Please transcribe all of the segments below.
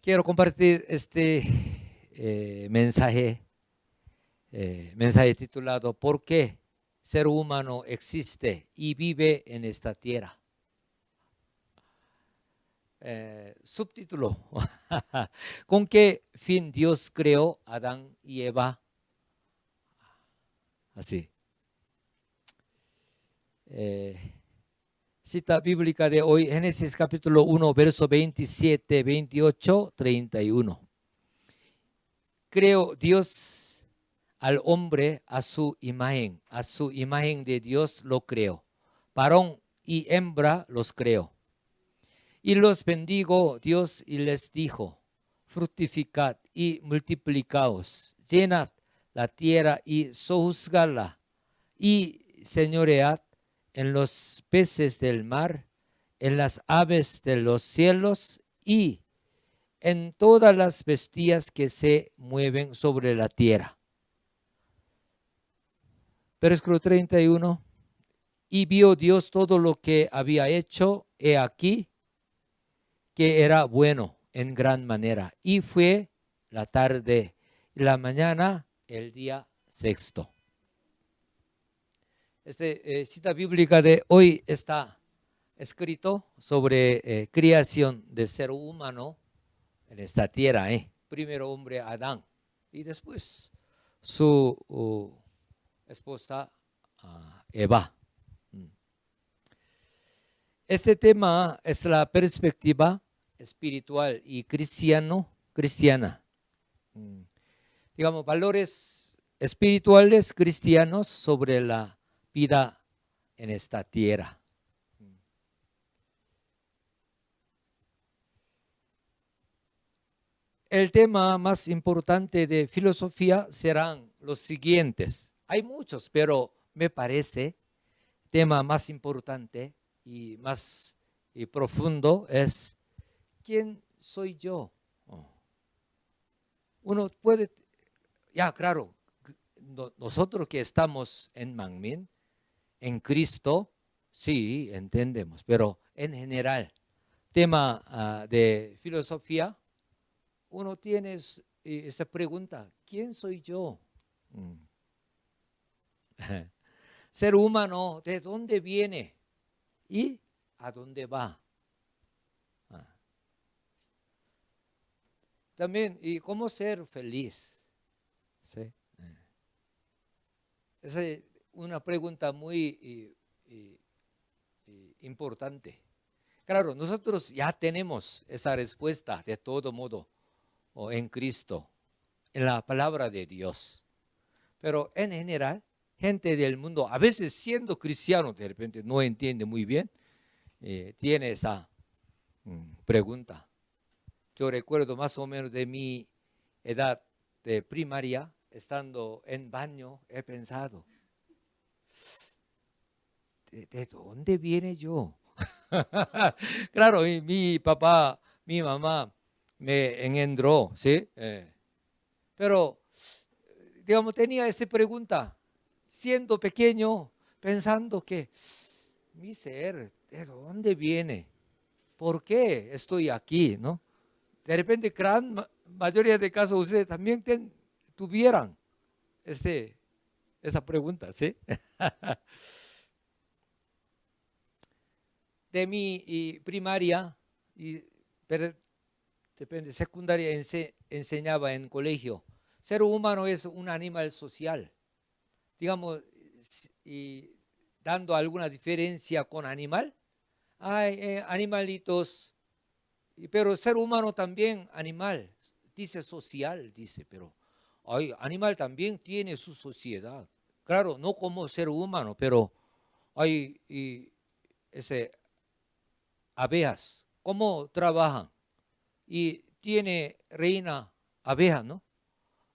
Quiero compartir este mensaje titulado ¿Por qué ser humano existe y vive en esta tierra? Subtítulo: ¿Con qué fin Dios creó a Adán y Eva? Así. Cita bíblica de hoy, Génesis capítulo 1, verso 27, 28, 31. Creó Dios al hombre a su imagen de Dios lo creó. Varón y hembra los creó. Y los bendijo Dios y les dijo: fructificad y multiplicaos, llenad la tierra y sojuzgadla, y señoread en los peces del mar, en las aves de los cielos y en todas las bestias que se mueven sobre la tierra. Versículo 31. Y vio Dios todo lo que había hecho, he aquí que era bueno en gran manera. Y fue la tarde y la mañana el día sexto. Cita bíblica de hoy está escrito sobre creación de ser humano en esta tierra. Primero hombre Adán y después su esposa Eva. Este tema es la perspectiva espiritual y cristiana. Digamos, valores espirituales cristianos sobre la vida en esta tierra. El tema más importante de filosofía serán los siguientes. Hay muchos, pero me parece el tema más importante y más profundo es: ¿quién soy yo? Uno puede, ya claro, nosotros que estamos en Manmin, en Cristo, sí, entendemos, pero en general, tema de filosofía, uno tiene esa pregunta: ¿quién soy yo? Ser humano, ¿de dónde viene y a dónde va? También, ¿y cómo ser feliz? ¿Sí? Esa es una pregunta muy importante. Claro, nosotros ya tenemos esa respuesta de todo modo, o en Cristo, en la palabra de Dios. Pero en general, gente del mundo, a veces siendo cristiano, de repente no entiende muy bien, tiene esa pregunta. Yo recuerdo más o menos de mi edad de primaria, estando en baño, he pensado: ¿de dónde viene yo? Claro, mi papá, mi mamá me engendró, ¿sí? Pero, digamos, tenía esa pregunta, siendo pequeño, pensando que mi ser, ¿de dónde viene? ¿Por qué estoy aquí? ¿No? De repente, gran mayoría de casos, ustedes también tuvieran esa pregunta, ¿sí? De mi primaria, pero depende, secundaria, enseñaba en colegio. Ser humano es un animal social. Digamos, y dando alguna diferencia con animal, hay animalitos, pero ser humano también animal, dice social, dice, pero animal también tiene su sociedad. Claro, no como ser humano, pero hay abejas, cómo trabajan, y tiene reina abeja, ¿no?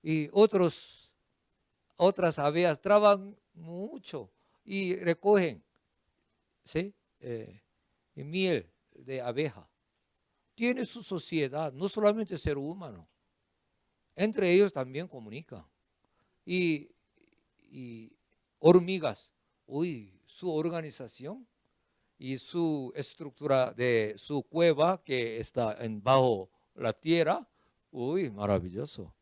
Y otras abejas trabajan mucho y recogen, ¿sí? Miel de abeja. Tiene su sociedad, no solamente ser humano. Entre ellos también comunican. Y hormigas, su organización y su estructura de su cueva que está bajo la tierra, uy, maravilloso.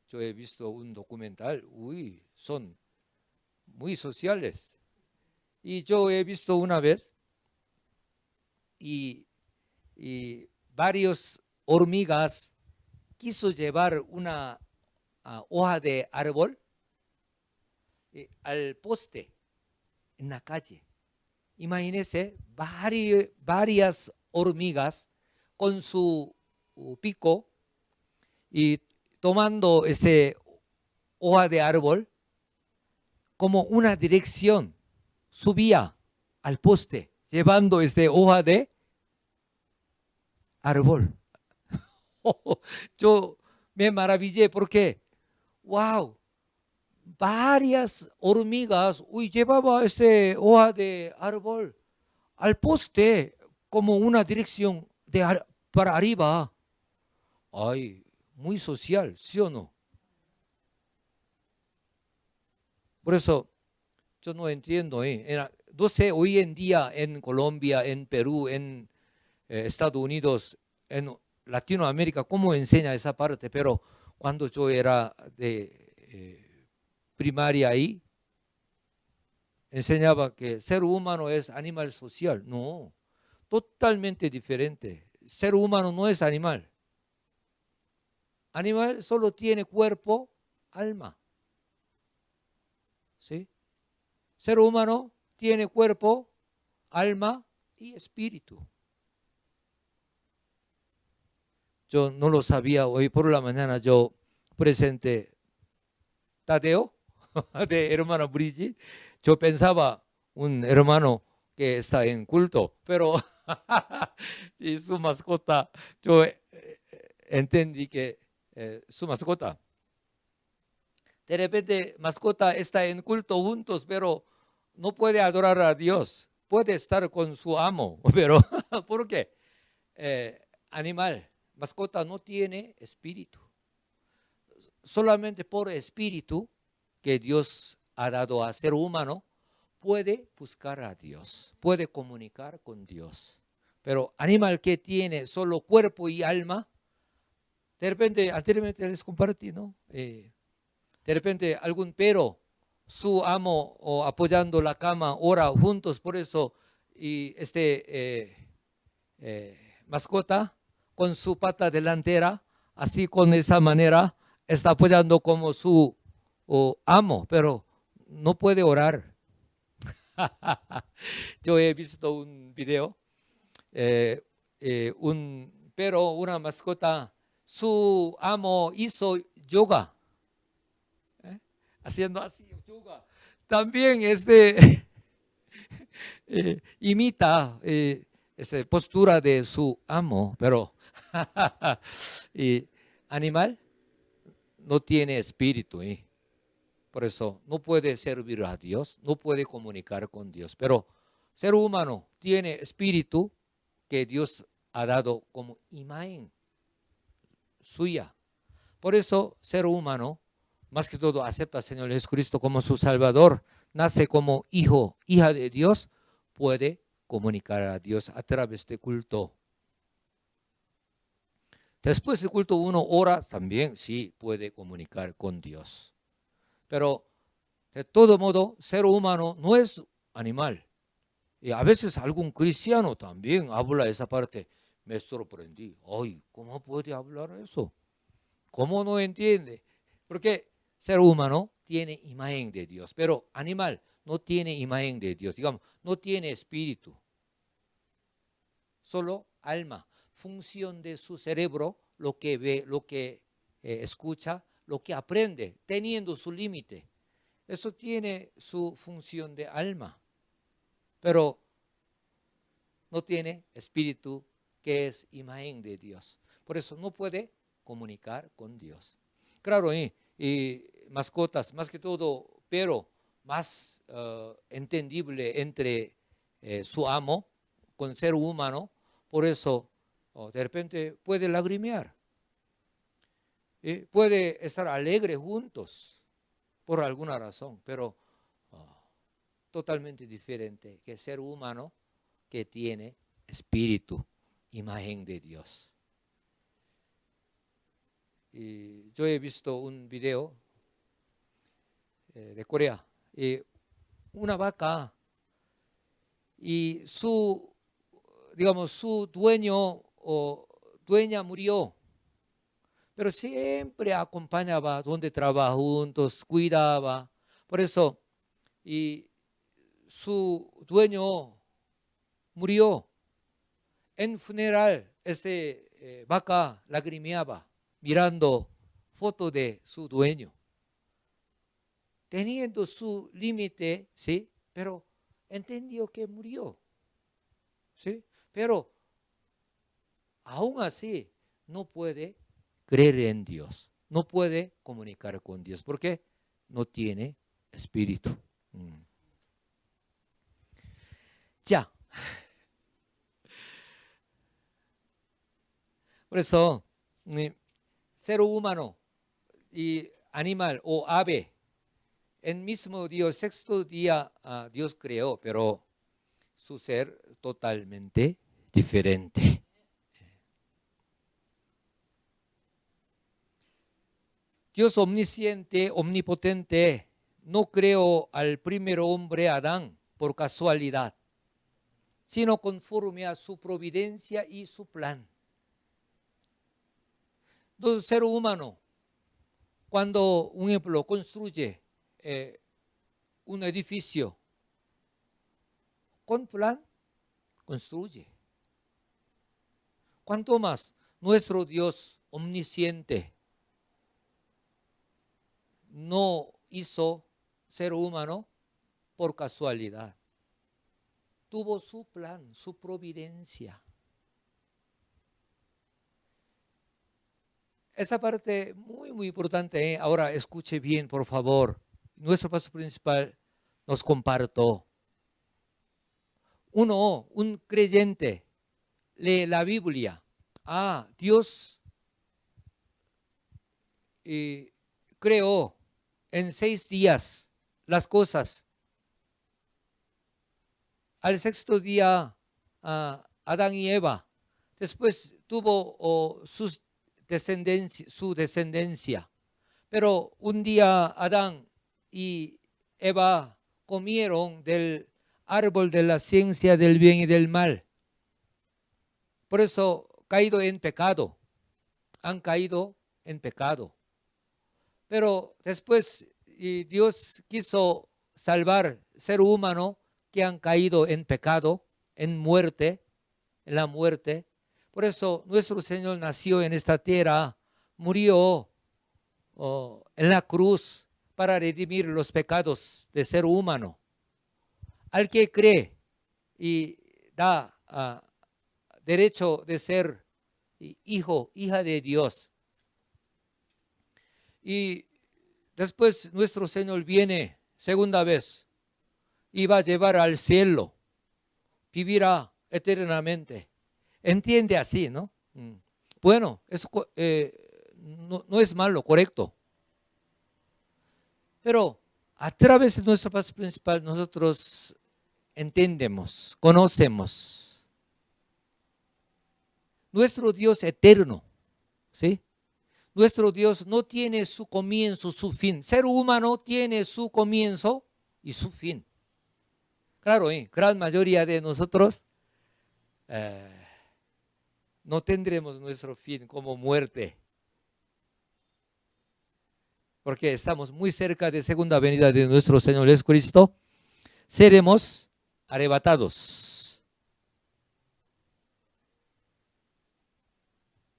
Yo he visto un documental, uy, son muy sociales. Y yo he visto una vez y, y varios hormigas quiso llevar una hoja de árbol al poste en la calle. Imagínense varias hormigas con su pico y tomando ese hoja de árbol como una dirección, subía al poste llevando este hoja de árbol. Yo me maravillé porque, wow, varias hormigas, llevaba ese hoja de árbol al poste como una dirección para arriba. Ay, muy social, ¿sí o no? Por eso yo no entiendo, no sé, hoy en día en Colombia, en Perú, en Estados Unidos, en Latinoamérica, cómo enseña esa parte, pero cuando yo era de primaria ahí, enseñaba que ser humano es animal social. No, totalmente diferente. Ser humano no es animal. Animal solo tiene cuerpo, alma. ¿Sí? Ser humano tiene cuerpo, alma y espíritu. Yo no lo sabía, hoy por la mañana yo presenté Tadeo de hermana Brigitte. Yo pensaba un hermano que está en culto, pero y su mascota, yo entendí que su mascota. De repente, mascota está en culto juntos, pero no puede adorar a Dios. Puede estar con su amo, pero ¿por qué? Animal, mascota no tiene espíritu. Solamente por espíritu que Dios ha dado a ser humano, puede buscar a Dios, puede comunicar con Dios. Pero animal que tiene solo cuerpo y alma, de repente, anteriormente les compartí, ¿no? De repente algún perro, su amo o apoyando la cama, ora juntos, por eso, y mascota con su pata delantera, así con esa manera, está apoyando como su amo, pero no puede orar. Yo he visto un video, un perro, una mascota, su amo hizo yoga, haciendo así yoga. También imita esa postura de su amo, pero y animal no tiene espíritu. Por eso no puede servir a Dios, no puede comunicar con Dios. Pero ser humano tiene espíritu que Dios ha dado como imagen suya. Por eso ser humano, más que todo, acepta al Señor Jesucristo como su Salvador, nace como hijo, hija de Dios, puede comunicar a Dios a través de culto. Después del culto uno ora, también sí puede comunicar con Dios. Pero de todo modo, ser humano no es animal. Y a veces algún cristiano también habla esa parte. Me sorprendí. Ay, ¿cómo puede hablar eso? ¿Cómo no entiende? Porque ser humano tiene imagen de Dios, pero animal no tiene imagen de Dios. Digamos, no tiene espíritu. Solo alma, función de su cerebro, lo que ve, lo que escucha, lo que aprende, teniendo su límite. Eso tiene su función de alma, pero no tiene espíritu, que es imagen de Dios. Por eso no puede comunicar con Dios. Claro, y mascotas, más que todo, pero más entendible entre su amo con ser humano. Por eso de repente puede lagrimear, puede estar alegre juntos por alguna razón, pero totalmente diferente que ser humano que tiene espíritu, imagen de Dios. y yo he visto un video de Corea, y una vaca y digamos, su dueño o dueña murió, pero siempre acompañaba donde trabajaba juntos, cuidaba. Por eso, y su dueño murió. En funeral, vaca lagrimeaba mirando foto de su dueño, teniendo su límite, ¿sí? Pero entendió que murió, ¿sí? Pero aún así no puede creer en Dios, no puede comunicar con Dios, porque no tiene espíritu. Ya. Por eso, ser humano y animal o ave, el mismo Dios, sexto día Dios creó, pero su ser totalmente diferente. Dios omnisciente, omnipotente, no creó al primer hombre Adán por casualidad, sino conforme a su providencia y su plan. Entonces, ser humano, cuando un ejemplo construye un edificio, con plan construye. ¿Cuánto más nuestro Dios omnisciente no hizo ser humano por casualidad? Tuvo su plan, su providencia. Esa parte muy, muy importante, ¿eh? Ahora escuche bien, por favor. Nuestro paso principal nos comparto. Un creyente lee la Biblia. Dios creó en 6 días las cosas. Al sexto día, Adán y Eva, después tuvo su descendencia. Pero un día Adán y Eva comieron del árbol de la ciencia del bien y del mal. Por eso caído en pecado, han caído en pecado. Pero después Dios quiso salvar ser humano que han caído en pecado, en la muerte. Por eso nuestro Señor nació en esta tierra, murió en la cruz para redimir los pecados de ser humano. Al que cree y da derecho de ser hijo, hija de Dios. Y después nuestro Señor viene segunda vez y va a llevar al cielo, vivirá eternamente. Entiende así, ¿no? Bueno, eso no es malo, correcto. Pero a través de nuestro paso principal nosotros entendemos, conocemos nuestro Dios eterno, ¿sí? Nuestro Dios no tiene su comienzo, su fin. Ser humano tiene su comienzo y su fin. Claro, gran mayoría de nosotros no tendremos nuestro fin como muerte, porque estamos muy cerca de segunda venida de nuestro Señor Jesucristo. Seremos arrebatados.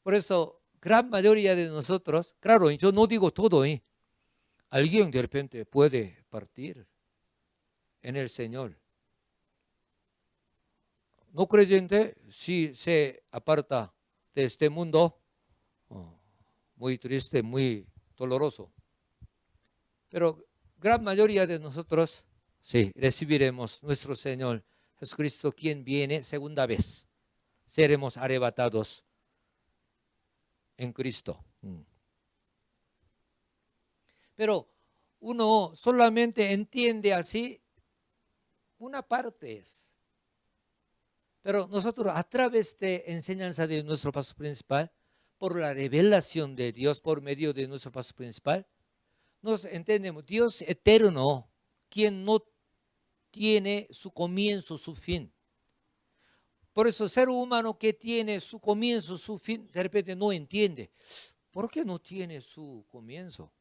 Por eso, gran mayoría de nosotros, claro, yo no digo todo, alguien de repente puede partir en el Señor. No creyente, si se aparta de este mundo, muy triste, muy doloroso. Pero gran mayoría de nosotros, sí, recibiremos nuestro Señor Jesucristo, quien viene segunda vez. Seremos arrebatados en Cristo. Pero uno solamente entiende así una parte es. Pero nosotros a través de enseñanza de nuestro pastor principal por la revelación de Dios por medio de nuestro pastor principal, nos entendemos, Dios eterno, quien no tiene su comienzo, su fin. Por eso, ser humano que tiene su comienzo, su fin, de repente no entiende. ¿Por qué no tiene su comienzo?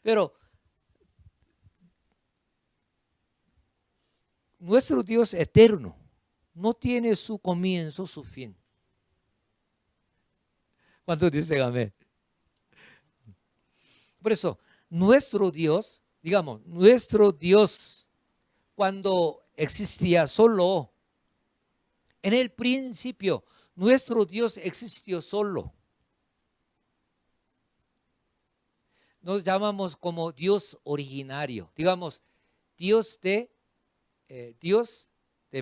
Pero nuestro Dios eterno no tiene su comienzo, su fin. ¿Cuántos dicen amén? Por eso, nuestro Dios, digamos, nuestro Dios, cuando existía solo, en el principio, nuestro Dios existió solo. Nos llamamos como Dios originario, digamos, Dios de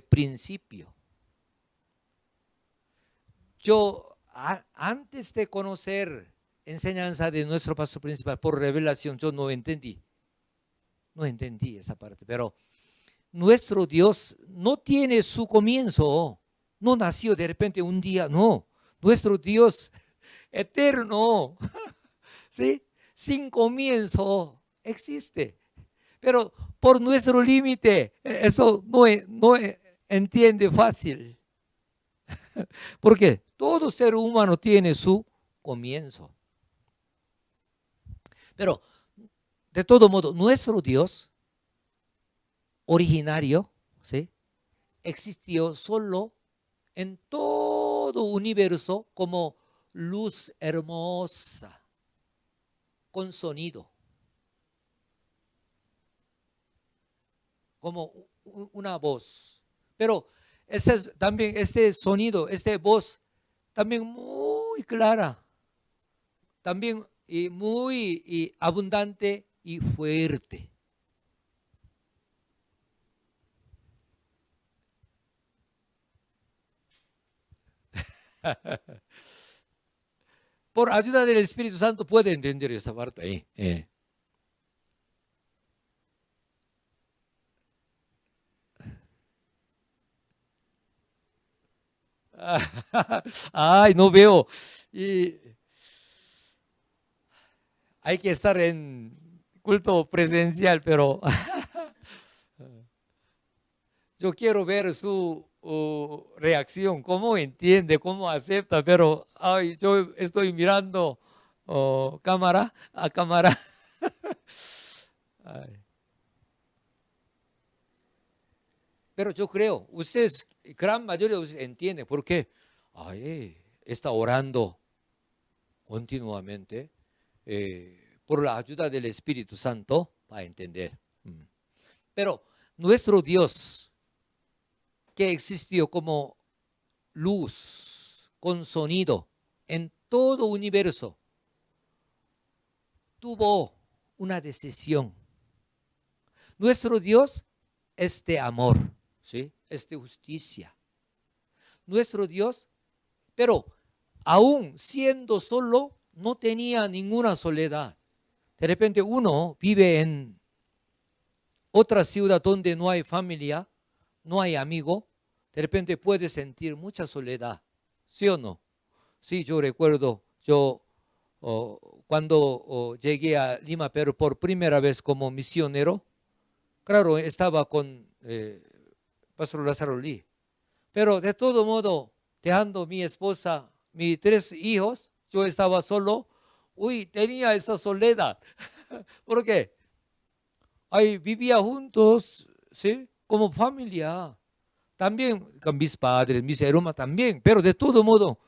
principio. Yo, antes de conocer enseñanza de nuestro pastor principal por revelación, yo no entendí esa parte, pero nuestro Dios no tiene su comienzo, no nació de repente un día, no, nuestro Dios eterno, ¿sí? Sin comienzo existe, pero por nuestro límite, eso no entiende fácil, porque todo ser humano tiene su comienzo. Pero, de todo modo, nuestro Dios originario, ¿sí?, existió solo en todo universo como luz hermosa, con sonido, como una voz. Pero también este sonido, esta voz, también muy clara, también muy abundante y fuerte. Por ayuda del Espíritu Santo puede entender esta parte ahí. Ay, no veo. Y hay que estar en culto presencial, pero yo quiero ver su reacción, cómo entiende, cómo acepta, pero ay, yo estoy mirando cámara a cámara. Ay. Pero yo creo, ustedes, gran mayoría de ustedes entienden por qué está orando continuamente por la ayuda del Espíritu Santo para entender. Pero nuestro Dios, que existió como luz con sonido en todo universo, tuvo una decisión. Nuestro Dios es de amor, ¿sí?, es de justicia. Nuestro Dios, pero aún siendo solo, no tenía ninguna soledad. De repente uno vive en otra ciudad donde no hay familia, no hay amigo, de repente puede sentir mucha soledad, ¿sí o no? Sí, yo recuerdo, cuando llegué a Lima, Perú por primera vez como misionero, claro, estaba con Pastor Lázaro Lee, pero de todo modo, dejando mi esposa, mis 3 hijos, yo estaba solo, tenía esa soledad. ¿Por qué? Ahí vivía juntos, ¿sí?, como familia. También con mis padres, mis hermanos también, pero de todo modo,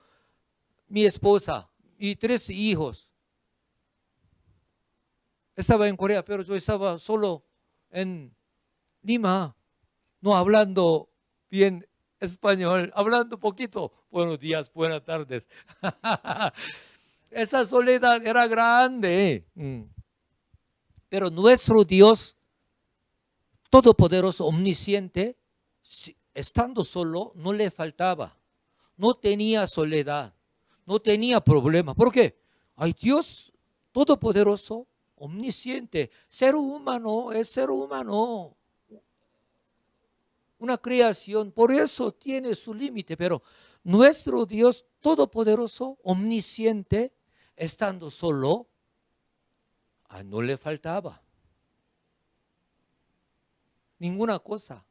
mi esposa y 3 hijos. Estaba en Corea, pero yo estaba solo en Lima, no hablando bien español, hablando poquito. Buenos días, buenas tardes. Esa soledad era grande. Pero nuestro Dios todopoderoso, omnisciente, estando solo, no le faltaba. No tenía soledad, no tenía problema. ¿Por qué? Hay Dios todopoderoso, omnisciente. Ser humano es ser humano, una creación, por eso tiene su límite, pero nuestro Dios todopoderoso, omnisciente, estando solo, no le faltaba ninguna cosa.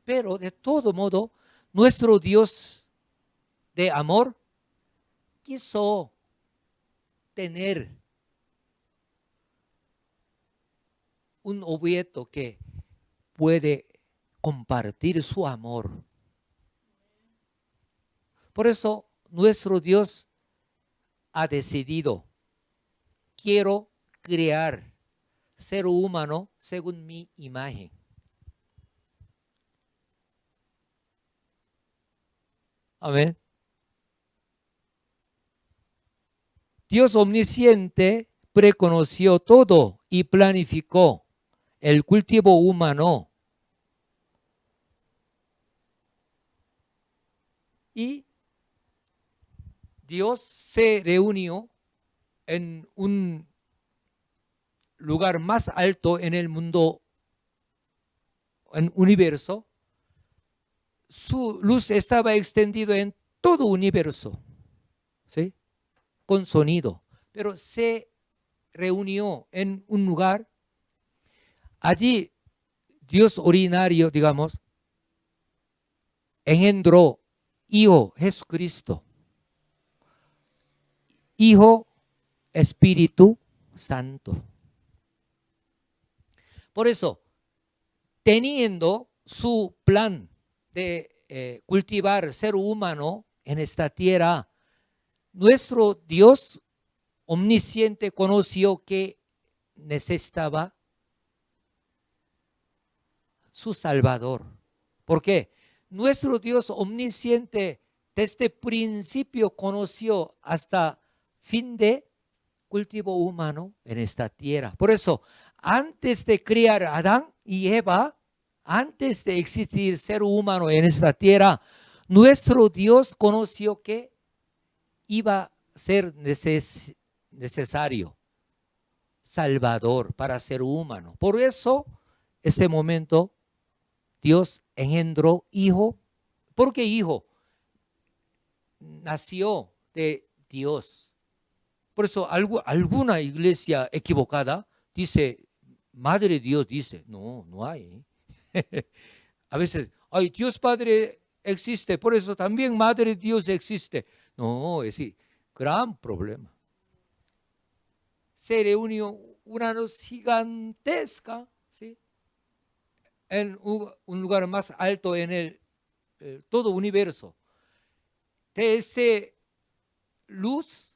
Pero de todo modo, nuestro Dios de amor quiso tener un objeto que puede compartir su amor. Por eso nuestro Dios ha decidido, quiero crear ser humano según mi imagen. Amén. Dios omnisciente preconoció todo y planificó el cultivo humano. Y Dios se reunió en un lugar más alto en el mundo, en el universo. Su luz estaba extendida en todo universo, ¿sí? Con sonido, pero se reunió en un lugar. Allí Dios ordinario, digamos, engendró Hijo Jesucristo, Hijo Espíritu Santo. Por eso, teniendo su plan de cultivar ser humano en esta tierra, nuestro Dios omnisciente conoció que necesitaba su Salvador. ¿Por qué? Nuestro Dios omnisciente desde el principio conoció hasta fin de cultivo humano en esta tierra. Por eso, antes de crear a Adán y Eva, antes de existir ser humano en esta tierra, nuestro Dios conoció que iba a ser necesario Salvador para ser humano. Por eso, ese momento, Dios engendró hijo. ¿Por qué hijo? Nació de Dios. Por eso alguna iglesia equivocada dice, Madre Dios dice, no, no hay. A veces, ay, Dios Padre existe, por eso también Madre Dios existe. No, es decir, gran problema. Se reunió una luz gigantesca, ¿sí? En un lugar más alto en el todo universo. De esa luz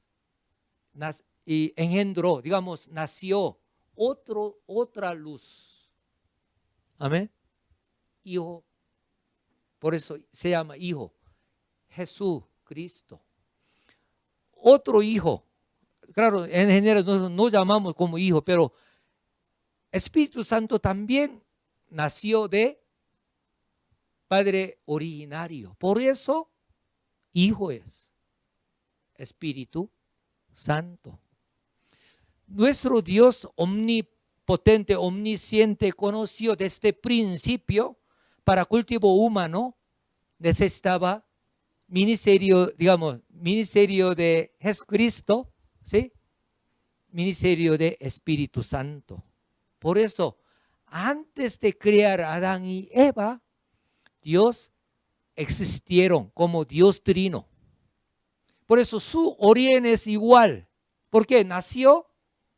y engendró, digamos, nació otra luz. Amén. Hijo, por eso se llama Hijo, Jesucristo. Otro hijo, claro, en general no llamamos como hijo, pero Espíritu Santo también nació de Padre originario. Por eso, Hijo es Espíritu Santo. Nuestro Dios omnipotente, omnisciente, conoció desde el principio para cultivo humano, necesitaba ministerio, digamos, ministerio de Jesucristo, ¿sí? Ministerio de Espíritu Santo. Por eso, antes de crear a Adán y Eva, Dios existieron como Dios trino. Por eso su origen es igual, porque nació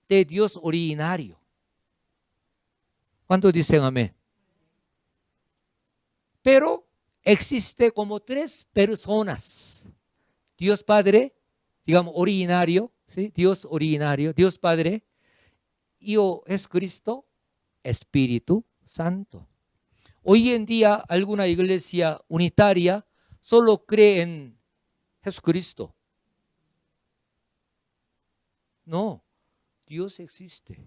de Dios originario. ¿Cuántos dicen amén? Pero existe como tres personas. Dios Padre, digamos originario, ¿sí? Dios originario, Dios Padre, Hijo Jesucristo, Espíritu Santo. Hoy en día alguna iglesia unitaria solo cree en Jesucristo. No, Dios existe.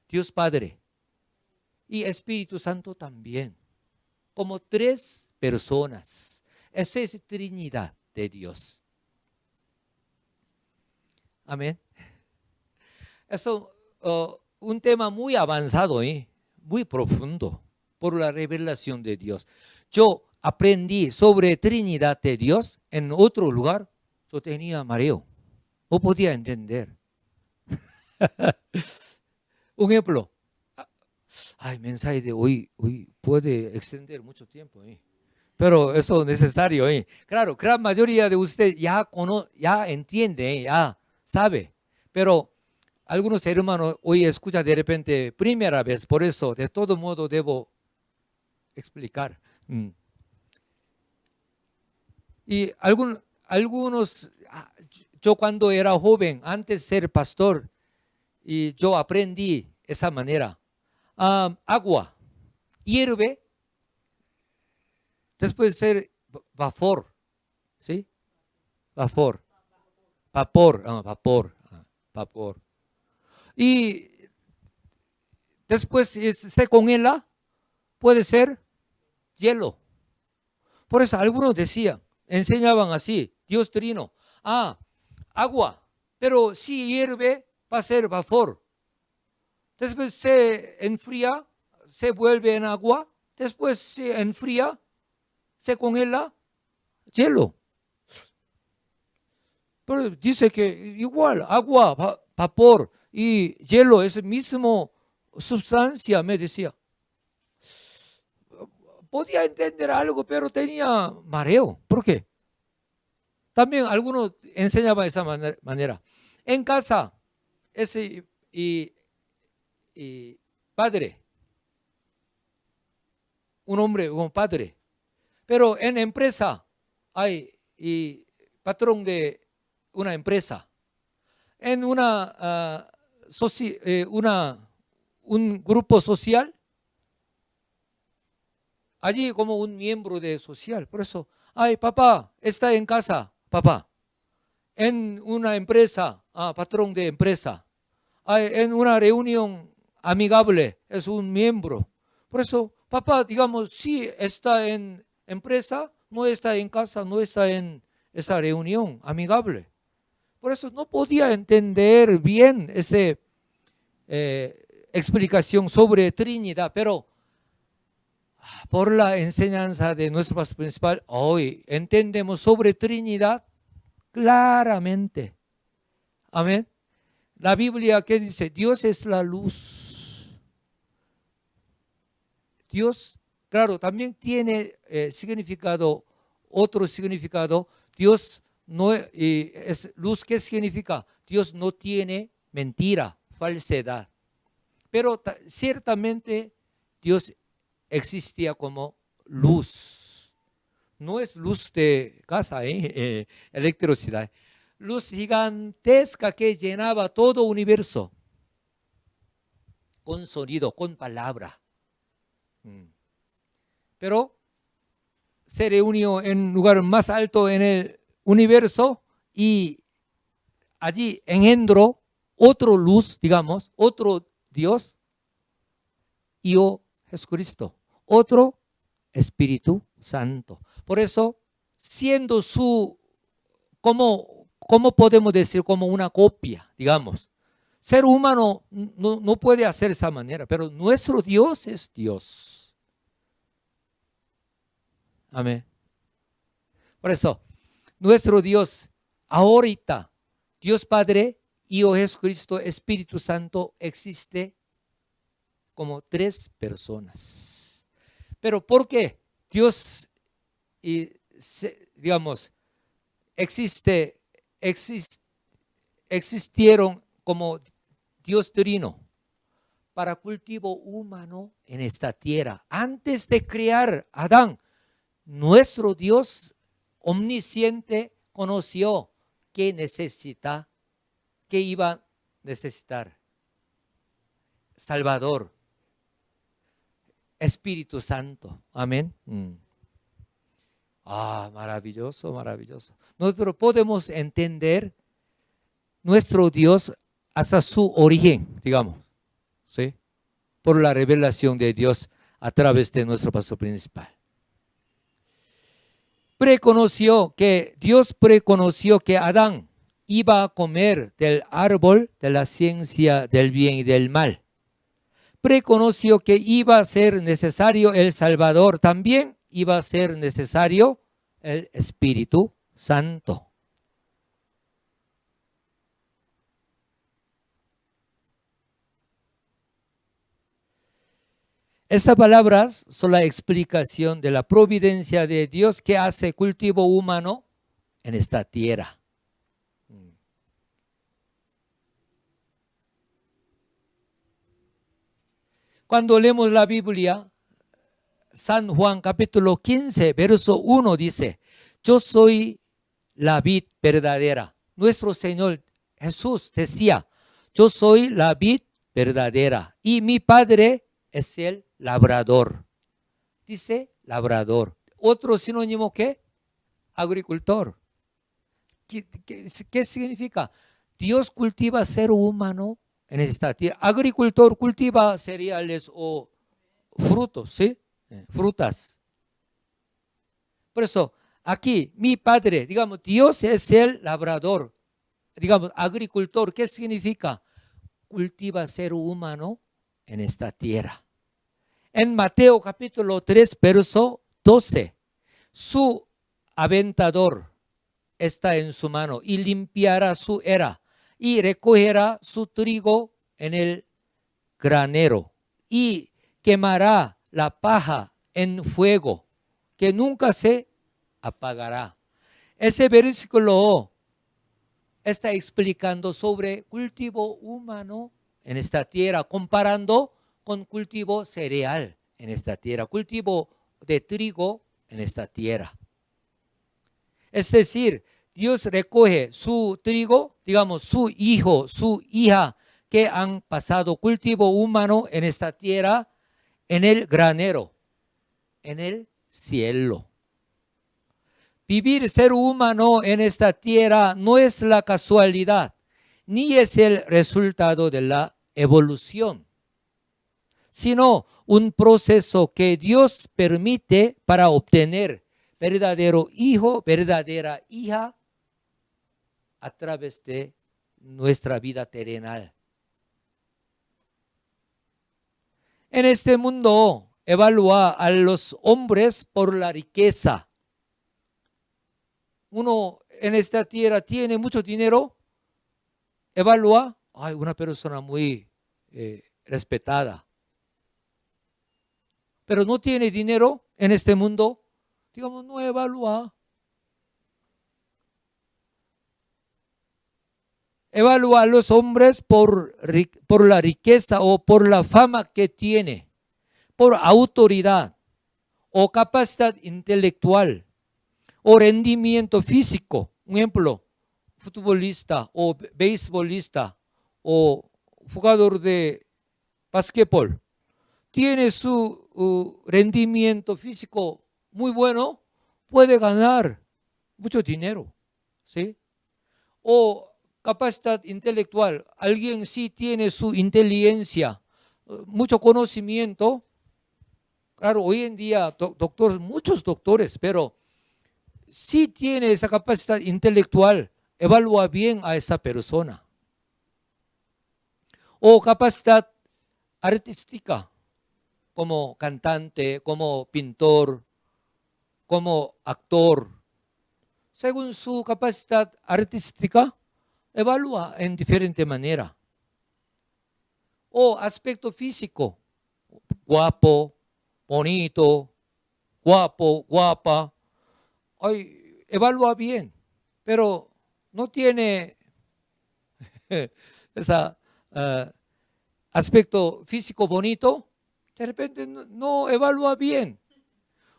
Dios Padre y Espíritu Santo también. Como tres personas. Esa es Trinidad de Dios. Amén. Eso un tema muy avanzado, muy profundo por la revelación de Dios. Yo aprendí sobre Trinidad de Dios en otro lugar, yo tenía mareo. No podía entender. Un ejemplo. Ay, mensaje de hoy puede extender mucho tiempo. Pero eso es necesario. Claro, gran mayoría de ustedes ya entiende, ya sabe. Pero algunos hermanos hoy escuchan de repente primera vez, por eso de todo modo debo explicar. Y algunos, yo cuando era joven, antes de ser pastor, y yo aprendí esa manera. Agua hierve, después de ser vapor, ¿sí? Vapor. Y después se congela, puede ser hielo. Por eso algunos decían, enseñaban así, Dios Trino, agua, pero si hierve va a ser vapor. Después se enfría, se vuelve en agua, después se enfría, se congela, hielo. Pero dice que igual, agua, vapor y hielo es el mismo sustancia, me decía. Podía entender algo, pero tenía mareo. ¿Por qué? También algunos enseñaban de esa manera. En casa, ese padre, un hombre como padre, pero en empresa hay patrón de una empresa, en un grupo social, allí como un miembro de social. Por eso, papá está en casa, papá. En una empresa, patrón de empresa. En una reunión amigable, es un miembro. Por eso, papá, digamos, sí está en empresa, no está en casa, no está en esa reunión amigable. Por eso no podía entender bien esa explicación sobre Trinidad, pero por la enseñanza de nuestro pastor principal, hoy entendemos sobre Trinidad claramente. Amén. La Biblia que dice, Dios es la luz. Dios, claro, también tiene significado, otro significado. Dios no es luz. ¿Qué significa? Dios no tiene mentira, falsedad. Pero ciertamente Dios existía como luz. No es luz de casa, electricidad. Luz gigantesca que llenaba todo universo. Con sonido, con palabra. Pero se reunió en un lugar más alto en el universo y allí engendró otro luz, digamos, otro Dios, y Jesucristo, otro Espíritu Santo. Por eso, siendo ¿cómo podemos decir? Como una copia, digamos. Ser humano no puede hacer esa manera, pero nuestro Dios es Dios. Amén. Por eso, nuestro Dios, ahorita, Dios Padre, Hijo Jesucristo, Espíritu Santo, existe como tres personas. Pero ¿por qué Dios, digamos, existieron como Dios Trino para cultivo humano en esta tierra? Antes de crear a Adán, nuestro Dios omnisciente conoció qué iba a necesitar. Salvador, Espíritu Santo. Amén. Maravilloso, maravilloso. Nosotros podemos entender nuestro Dios hasta su origen, digamos, ¿sí? Por la revelación de Dios a través de nuestro pastor principal. Dios preconoció que Adán iba a comer del árbol de la ciencia del bien y del mal. Preconoció que iba a ser necesario el Salvador. También iba a ser necesario el Espíritu Santo. Estas palabras son la explicación de la providencia de Dios que hace cultivo humano en esta tierra. Cuando leemos la Biblia, San Juan capítulo 15, verso 1 dice, yo soy la vid verdadera. Nuestro Señor Jesús decía, yo soy la vid verdadera y mi Padre es el labrador. Dice labrador. Otro sinónimo, ¿qué? Agricultor. ¿Qué significa? Dios cultiva ser humano en esta tierra. Agricultor cultiva cereales o frutos, ¿sí? Frutas. Por eso, aquí, mi Padre, digamos, Dios es el labrador, digamos, agricultor. ¿Qué significa? Cultiva ser humano en esta tierra. En Mateo capítulo 3, verso 12, su aventador está en su mano y limpiará su era y recogerá su trigo en el granero y quemará la paja en fuego que nunca se apagará. Ese versículo está explicando sobre cultivo humano en esta tierra, comparando con cultivo cereal en esta tierra, cultivo de trigo en esta tierra. Es decir, Dios recoge su trigo, digamos, su hijo, su hija, que han pasado cultivo humano en esta tierra, en el granero, en el cielo. Vivir ser humano en esta tierra no es la casualidad, ni es el resultado de la evolución, sino un proceso que Dios permite para obtener verdadero hijo, verdadera hija a través de nuestra vida terrenal. En este mundo evalúa a los hombres por la riqueza. Uno en esta tierra tiene mucho dinero, evalúa, ay, una persona muy respetada. Pero no tiene dinero en este mundo, digamos, no evalúa. Evalúa a los hombres por la riqueza o por la fama que tiene, por autoridad o capacidad intelectual o rendimiento físico. Un ejemplo, futbolista o beisbolista o jugador de básquetbol. Tiene su rendimiento físico muy bueno, puede ganar mucho dinero, ¿sí? O capacidad intelectual, alguien sí tiene su inteligencia, mucho conocimiento. Claro, hoy en día muchos doctores, pero si tiene esa capacidad intelectual, evalúa bien a esa persona. O capacidad artística, como cantante, como pintor, como actor. Según su capacidad artística, evalúa en diferente manera. O aspecto físico, guapo, bonito, guapo, guapa. Ay, evalúa bien, pero no tiene ese aspecto físico bonito, de repente no evalúa bien.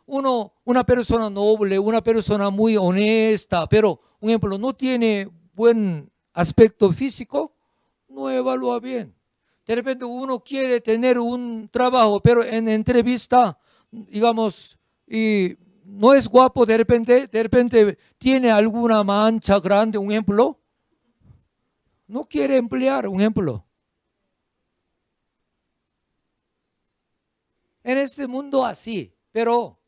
Una persona noble, una persona muy honesta, pero, un ejemplo, no tiene buen aspecto físico, no evalúa bien. De repente uno quiere tener un trabajo, pero en entrevista, digamos, y no es guapo, de repente tiene alguna mancha grande, un ejemplo, no quiere emplear, un ejemplo. En este mundo así, pero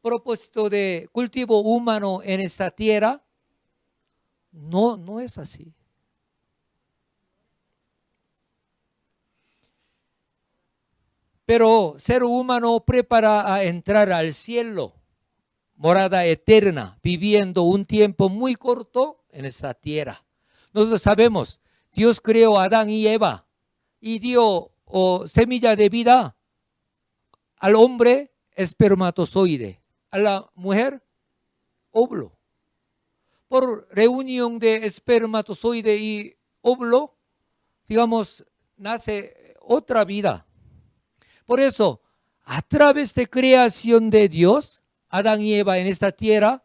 propósito de cultivo humano en esta tierra, no es así. Pero ser humano prepara a entrar al cielo, morada eterna, viviendo un tiempo muy corto en esta tierra. Nosotros sabemos, Dios creó a Adán y Eva y dio semilla de vida al hombre, espermatozoide, a la mujer, óvulo. Por reunión de espermatozoide y óvulo, digamos, nace otra vida. Por eso, a través de creación de Dios, Adán y Eva en esta tierra,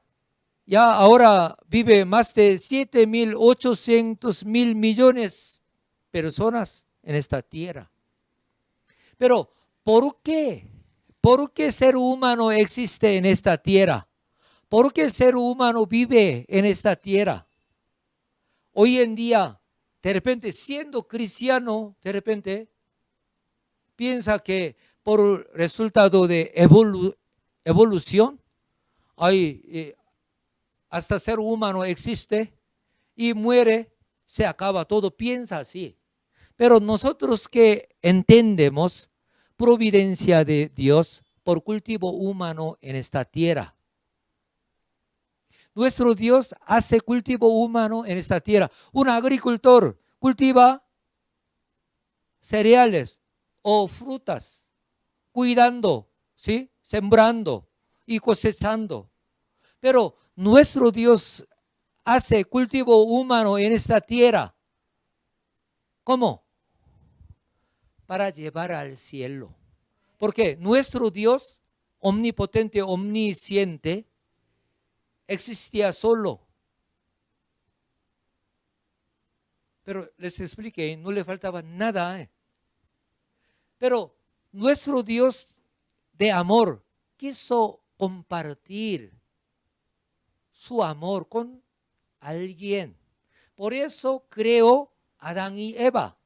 ya ahora vive más de 7.800.000 millones de personas en esta tierra. Pero, ¿por qué? ¿Por qué ser humano existe en esta tierra? ¿Por qué ser humano vive en esta tierra? Hoy en día, de repente, siendo cristiano, de repente, piensa que por resultado de evolución, hasta ser humano existe y muere, se acaba todo, piensa así. Pero nosotros que entendemos providencia de Dios por cultivo humano en esta tierra. Nuestro Dios hace cultivo humano en esta tierra. Un agricultor cultiva cereales o frutas, cuidando, ¿sí? Sembrando y cosechando. Pero nuestro Dios hace cultivo humano en esta tierra. ¿Cómo? Para llevar al cielo. Porque nuestro Dios, omnipotente, omnisciente, existía solo. Pero les expliqué, no le faltaba nada. Pero nuestro Dios de amor quiso compartir su amor con alguien. Por eso creó a Adán y Eva.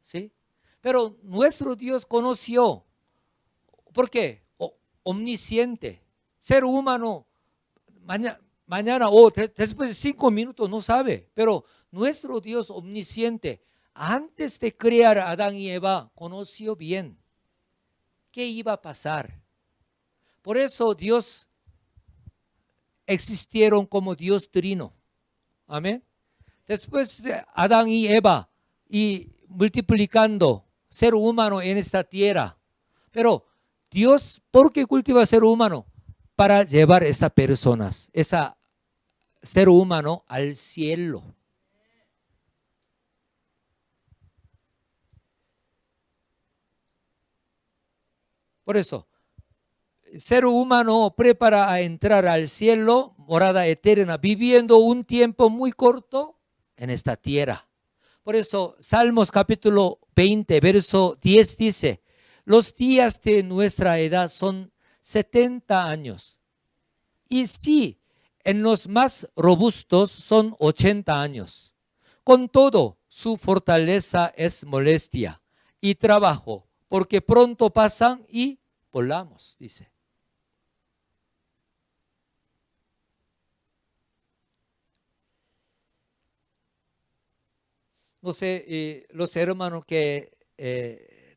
¿Sí? Pero nuestro Dios conoció. ¿Por qué? Omnisciente. Ser humano, mañana o después de 5 minutos no sabe. Pero nuestro Dios omnisciente, antes de crear a Adán y Eva, conoció bien qué iba a pasar. Por eso Dios existieron como Dios trino. Amén. Después de Adán y Eva y multiplicando ser humano en esta tierra. Pero Dios, ¿por qué cultiva ser humano? Para llevar a estas personas, ese ser humano al cielo. Por eso, el ser humano prepara a entrar al cielo, morada eterna, viviendo un tiempo muy corto en esta tierra. Por eso, Salmos capítulo 20, verso 10 dice, los días de nuestra edad son 70 años. Y sí, en los más robustos son 80 años. Con todo, su fortaleza es molestia y trabajo, porque pronto pasan y volamos, dice. No sé, los hermanos que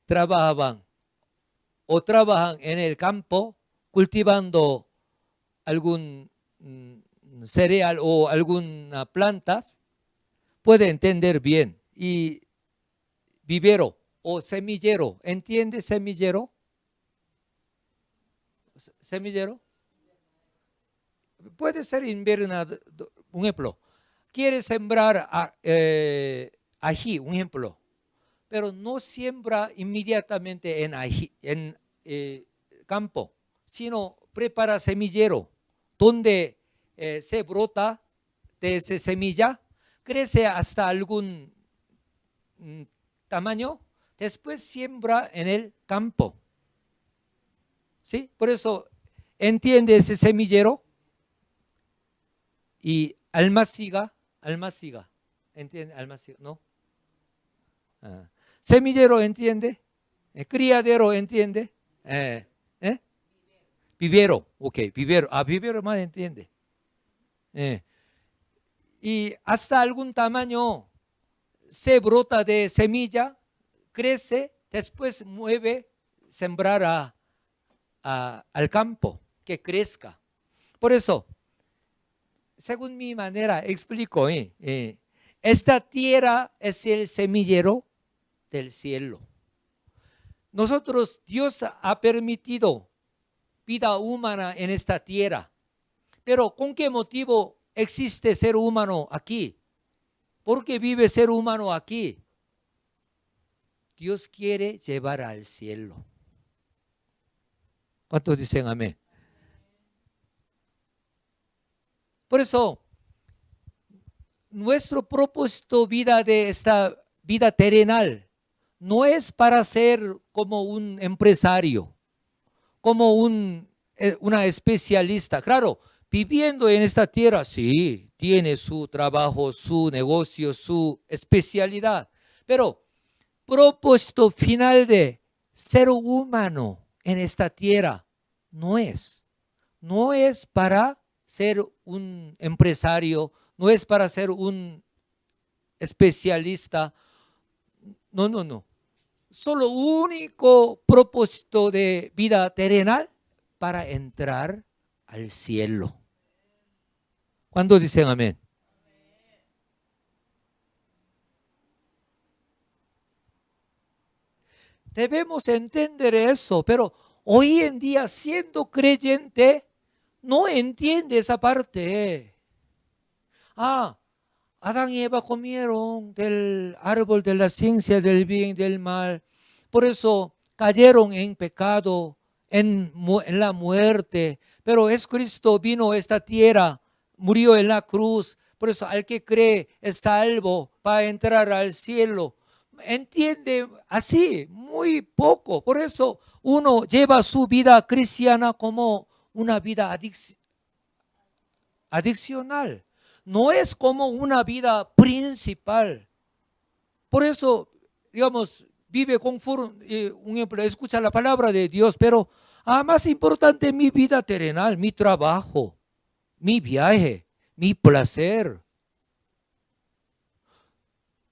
trabajan en el campo cultivando algún cereal o algunas plantas, puede entender bien. Y vivero o semillero, ¿entiende semillero? ¿Semillero? Puede ser invernadero, un ejemplo. Quiere sembrar ají, un ejemplo, pero no siembra inmediatamente en ají, en campo, sino prepara semillero, donde se brota de esa semilla, crece hasta algún tamaño, después siembra en el campo. ¿Sí? Por eso, ¿entiende ese semillero? Y almaciga, ¿entiende? Almaciga, ¿no? Semillero, ¿entiende? Criadero, ¿entiende? Vivero, ok, vivero. Vivero más entiende. Y hasta algún tamaño se brota de semilla, crece, después mueve, sembrar al campo, que crezca. Por eso, según mi manera, explico, esta tierra es el semillero del cielo. Nosotros, Dios ha permitido vida humana en esta tierra, pero ¿con qué motivo existe ser humano aquí? ¿Por qué vive ser humano aquí? Dios quiere llevar al cielo. ¿Cuántos dicen amén? Por eso, nuestro propósito de esta vida terrenal no es para ser como un empresario, como una especialista. Claro, viviendo en esta tierra, sí, tiene su trabajo, su negocio, su especialidad. Pero propósito final de ser humano en esta tierra no es para ser un empresario, no es para ser un especialista. No. Solo único propósito de vida terrenal para entrar al cielo. ¿Cuándo dicen amén? Debemos entender eso, pero hoy en día, siendo creyente, no entiende esa parte. Adán y Eva comieron del árbol de la ciencia del bien y del mal. Por eso cayeron en pecado, en la muerte. Pero Jesucristo vino a esta tierra, murió en la cruz. Por eso al que cree es salvo para entrar al cielo. Entiende así, muy poco. Por eso uno lleva su vida cristiana como una vida adicional. No es como una vida principal. Por eso, digamos, vive conforme, un ejemplo, escucha la palabra de Dios, pero más importante mi vida terrenal, mi trabajo, mi viaje, mi placer.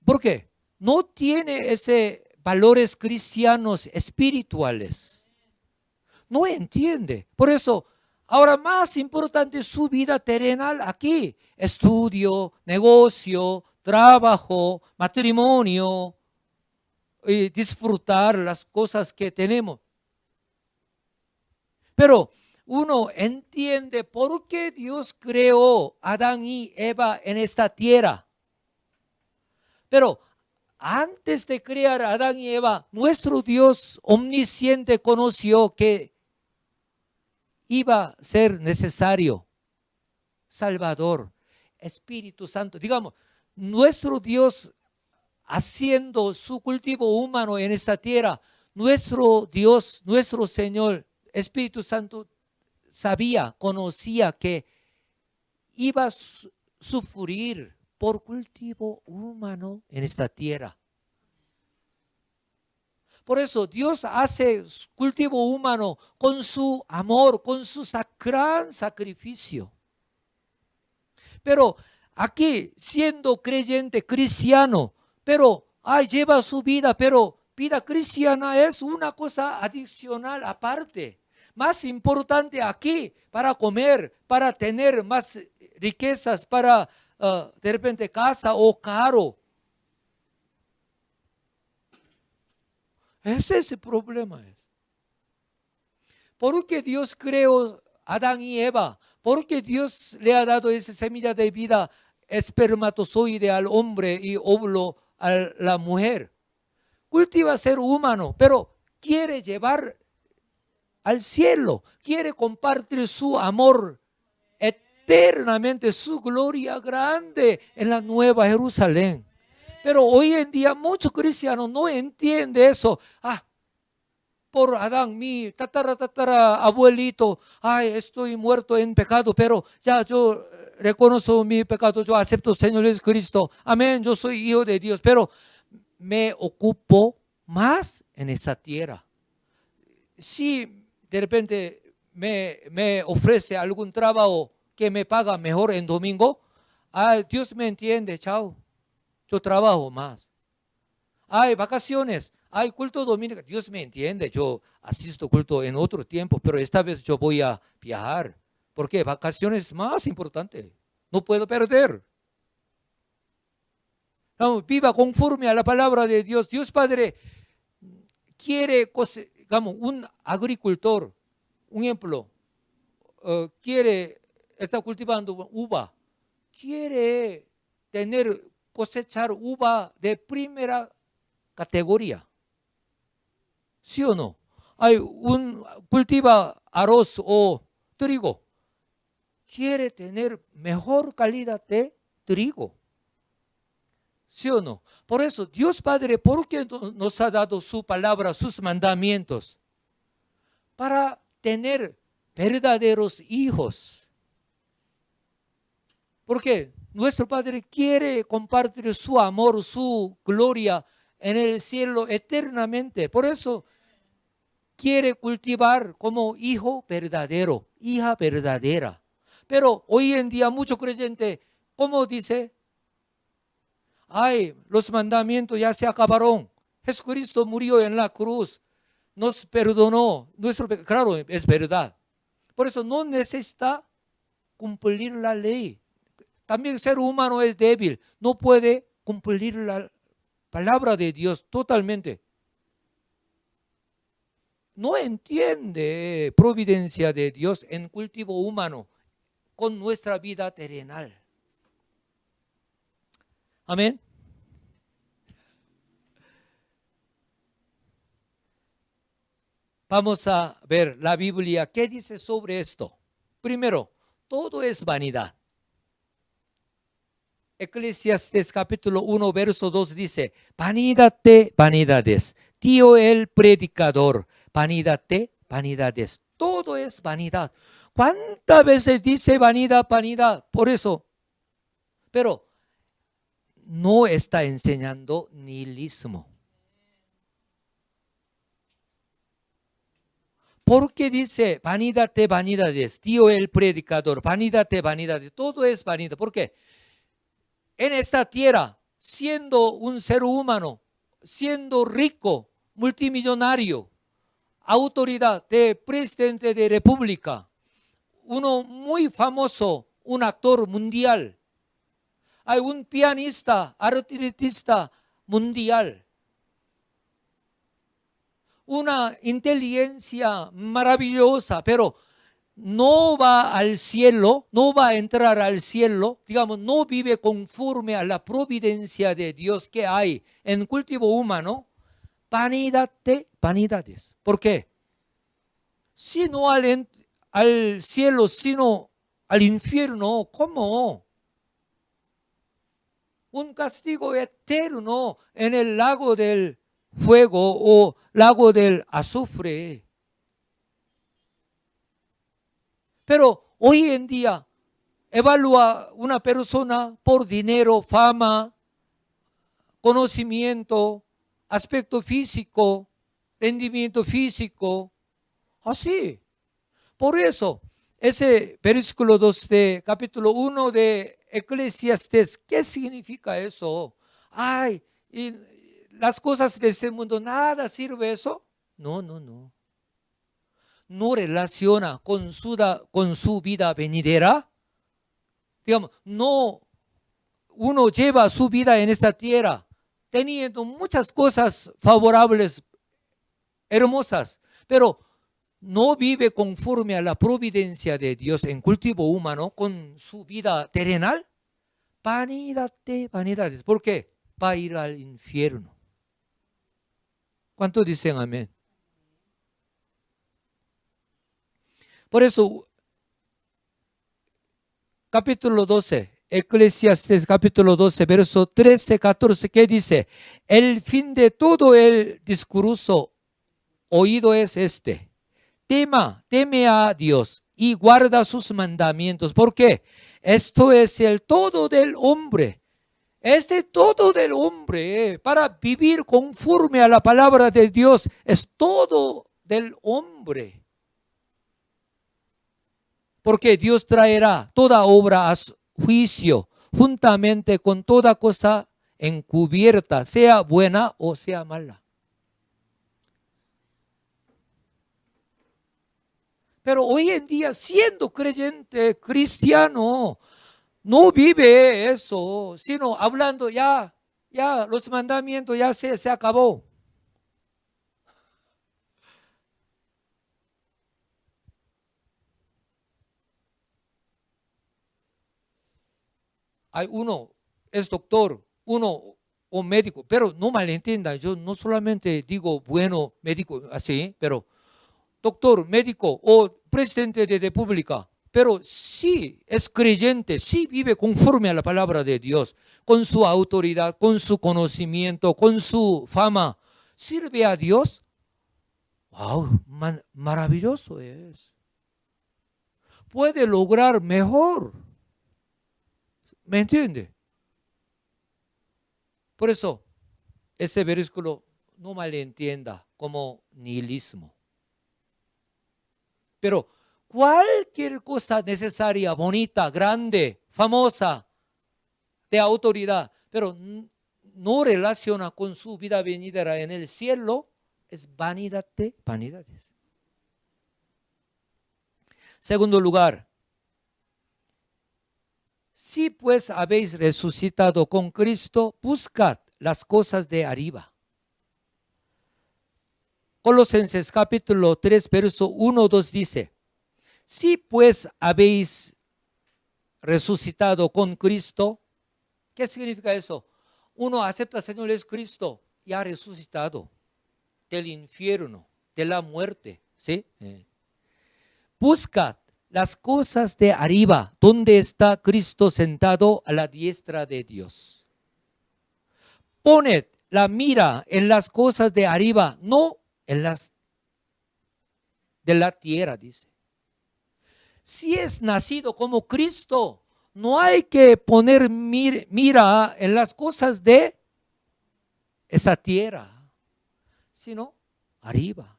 ¿Por qué? No tiene ese valores cristianos espirituales. No entiende. Por eso, ahora más importante su vida terrenal aquí. Estudio, negocio, trabajo, matrimonio, y disfrutar las cosas que tenemos. Pero uno entiende por qué Dios creó a Adán y Eva en esta tierra. Pero antes de crear a Adán y Eva, nuestro Dios omnisciente conoció que iba a ser necesario Salvador, Espíritu Santo. Digamos, nuestro Dios haciendo su cultivo humano en esta tierra, nuestro Dios, nuestro Señor, Espíritu Santo, conocía que iba a sufrir por cultivo humano en esta tierra. Por eso Dios hace cultivo humano con su amor, con su gran sacrificio. Pero aquí, siendo creyente cristiano, pero lleva su vida, pero vida cristiana es una cosa adicional aparte. Más importante aquí, para comer, para tener más riquezas, para de repente casa o carro. Ese es el problema. ¿Por qué Dios creó a Adán y Eva? ¿Por qué Dios le ha dado esa semilla de vida, espermatozoide al hombre y óvulo a la mujer? Cultiva ser humano, pero quiere llevar al cielo, quiere compartir su amor eternamente, su gloria grande en la Nueva Jerusalén. Pero hoy en día muchos cristianos no entienden eso. Por Adán, mi tatara abuelito, estoy muerto en pecado, pero ya yo reconozco mi pecado, yo acepto al Señor Jesucristo. Amén, yo soy hijo de Dios, pero me ocupo más en esa tierra. Si de repente me ofrece algún trabajo que me paga mejor en domingo, Dios me entiende, chao. Yo trabajo más. Hay vacaciones, hay culto dominical. Dios me entiende, yo asisto culto en otro tiempo, pero esta vez yo voy a viajar. Porque vacaciones es más importante. No puedo perder. Vamos, viva conforme a la palabra de Dios. Dios Padre quiere, digamos, un agricultor, un ejemplo, está cultivando uva, quiere cosechar uva de primera categoría. ¿Sí o no? Cultiva arroz o trigo, quiere tener mejor calidad de trigo. ¿Sí o no? Por eso, Dios Padre, ¿por qué nos ha dado su palabra, sus mandamientos? Para tener verdaderos hijos. Porque nuestro Padre quiere compartir su amor, su gloria en el cielo eternamente. Por eso quiere cultivar como hijo verdadero, hija verdadera. Pero hoy en día muchos creyentes, ¿cómo dice? Ay, los mandamientos ya se acabaron. Jesucristo murió en la cruz, nos perdonó nuestro pecado. Claro, es verdad. Por eso no necesita cumplir la ley. También el ser humano es débil, no puede cumplir la palabra de Dios totalmente. No entiende providencia de Dios en cultivo humano con nuestra vida terrenal. Amén. Vamos a ver la Biblia, ¿qué dice sobre esto? Primero, todo es vanidad. Eclesiastes capítulo 1, verso 2 dice, vanidad de vanidades, dijo el predicador, vanidad de vanidades, todo es vanidad. ¿Cuántas veces dice vanidad, vanidad? Por eso, pero no está enseñando nihilismo. ¿Por qué dice vanidad de vanidades? Dijo el predicador, vanidad de vanidades, todo es vanidad. ¿Por qué? En esta tierra, siendo un ser humano, siendo rico, multimillonario, autoridad de presidente de república, uno muy famoso, un actor mundial, hay un pianista, artista mundial, una inteligencia maravillosa, pero no va al cielo, no va a entrar al cielo, digamos, no vive conforme a la providencia de Dios que hay en cultivo humano, vanidad de vanidades. ¿Por qué? Si no al cielo, sino al infierno, ¿cómo? Un castigo eterno en el lago del fuego o lago del azufre. Pero hoy en día evalúa una persona por dinero, fama, conocimiento, aspecto físico, rendimiento físico, así. Por eso, ese versículo 2 de capítulo 1 de Eclesiastes, ¿qué significa eso? Ay, y las cosas de este mundo, ¿nada sirve eso? No. No relaciona con su vida venidera. Digamos, no, uno lleva su vida en esta tierra teniendo muchas cosas favorables, hermosas, pero no vive conforme a la providencia de Dios en cultivo humano con su vida terrenal. Vanidad de vanidades. ¿Por qué? Va a ir al infierno. ¿Cuántos dicen amén? Por eso, capítulo 12, Eclesiastes capítulo 12, verso 13, 14, ¿qué dice? El fin de todo el discurso oído es este: teme a Dios y guarda sus mandamientos. ¿Por qué? Esto es el todo del hombre. Todo del hombre, para vivir conforme a la palabra de Dios, es todo del hombre. Porque Dios traerá toda obra a su juicio, juntamente con toda cosa encubierta, sea buena o sea mala. Pero hoy en día, siendo creyente, cristiano, no vive eso, sino hablando ya los mandamientos ya se acabó. Hay uno, es doctor, uno o médico, pero no malentienda, yo no solamente digo bueno médico así, pero doctor, médico o presidente de república, pero sí es creyente, sí vive conforme a la palabra de Dios, con su autoridad, con su conocimiento, con su fama, sirve a Dios. Wow, maravilloso es. Puede lograr mejor. ¿Me entiende? Por eso, ese versículo no malentienda como nihilismo. Pero cualquier cosa necesaria, bonita, grande, famosa, de autoridad, pero no relaciona con su vida venidera en el cielo, es vanidad de vanidades. Segundo lugar, si pues habéis resucitado con Cristo, buscad las cosas de arriba. Colosenses capítulo 3, verso 1, 2 dice, si pues habéis resucitado con Cristo, ¿qué significa eso? Uno acepta al Señor Jesucristo y ha resucitado del infierno, de la muerte, ¿sí? Buscad las cosas de arriba, donde está Cristo sentado a la diestra de Dios. Poned la mira en las cosas de arriba, no en las de la tierra, dice. Si es nacido como Cristo, no hay que poner mira en las cosas de esa tierra, sino arriba.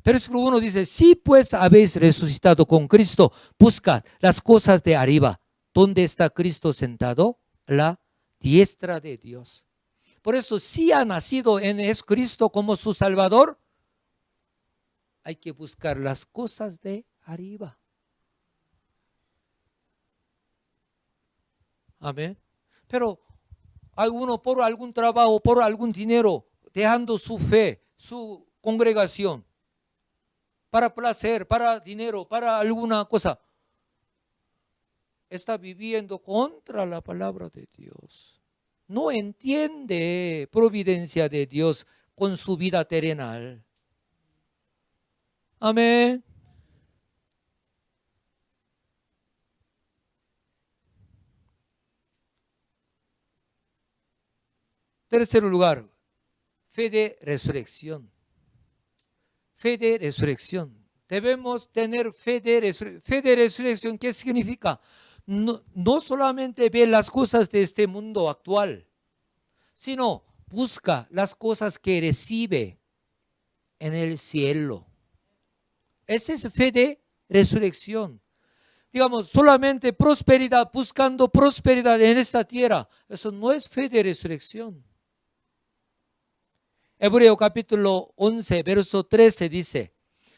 Versículo 1 dice, si pues habéis resucitado con Cristo, buscad las cosas de arriba, donde está Cristo sentado a la diestra de Dios. Por eso, si ha nacido en Jesucristo como su Salvador, hay que buscar las cosas de arriba. Amén. Pero hay uno por algún trabajo, por algún dinero, dejando su fe, su congregación, para placer, para dinero, para alguna cosa, está viviendo contra la palabra de Dios. No entiende providencia de Dios con su vida terrenal. Amén. Tercer lugar, fe de resurrección. Fe de resurrección. Debemos tener fe de resurrección. Fe de resurrección, ¿qué significa? No solamente ve las cosas de este mundo actual, sino busca las cosas que recibe en el cielo. Esa es fe de resurrección. Digamos, solamente prosperidad, buscando prosperidad en esta tierra. Eso no es fe de resurrección. Hebreo capítulo 11, verso 13 dice,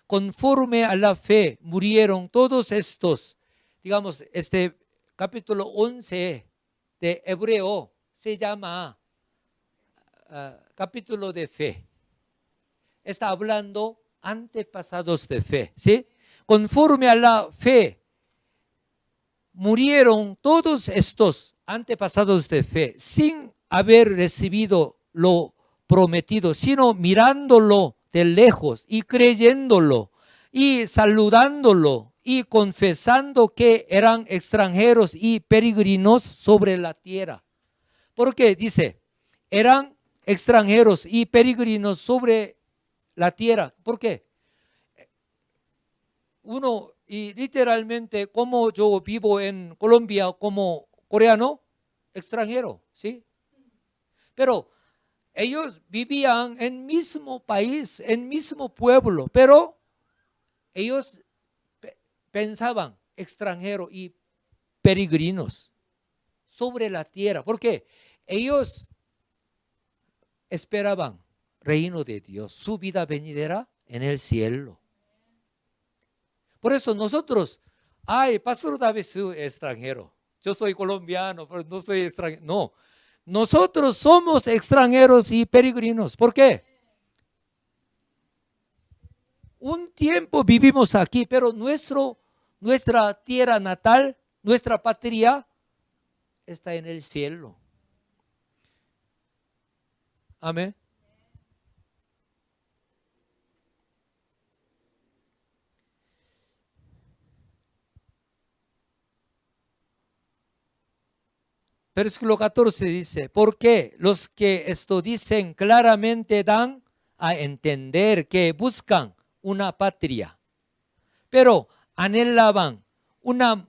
conforme a la fe murieron todos estos. Digamos, este capítulo 11 de Hebreo se llama capítulo de fe. Está hablando antepasados de fe, ¿sí? Conforme a la fe murieron todos estos antepasados de fe sin haber recibido lo prometido, sino mirándolo de lejos y creyéndolo y saludándolo y confesando que eran extranjeros y peregrinos sobre la tierra. Porque dice, eran extranjeros y peregrinos sobre la tierra. ¿Por qué? Uno, y literalmente, como yo vivo en Colombia como coreano, extranjero, ¿sí? Pero ellos vivían en el mismo país, en el mismo pueblo, pero ellos pensaban extranjeros y peregrinos sobre la tierra. ¿Por qué? ellos esperaban reino de Dios, su vida venidera en el cielo. Por eso nosotros, Pastor David es extranjero, yo soy colombiano, pero no soy extranjero. No, nosotros somos extranjeros y peregrinos. ¿Por qué? Un tiempo vivimos aquí, pero nuestra tierra natal, nuestra patria, está en el cielo. Amén. Versículo 14 dice, porque los que esto dicen claramente dan a entender que buscan una patria, pero anhelaban una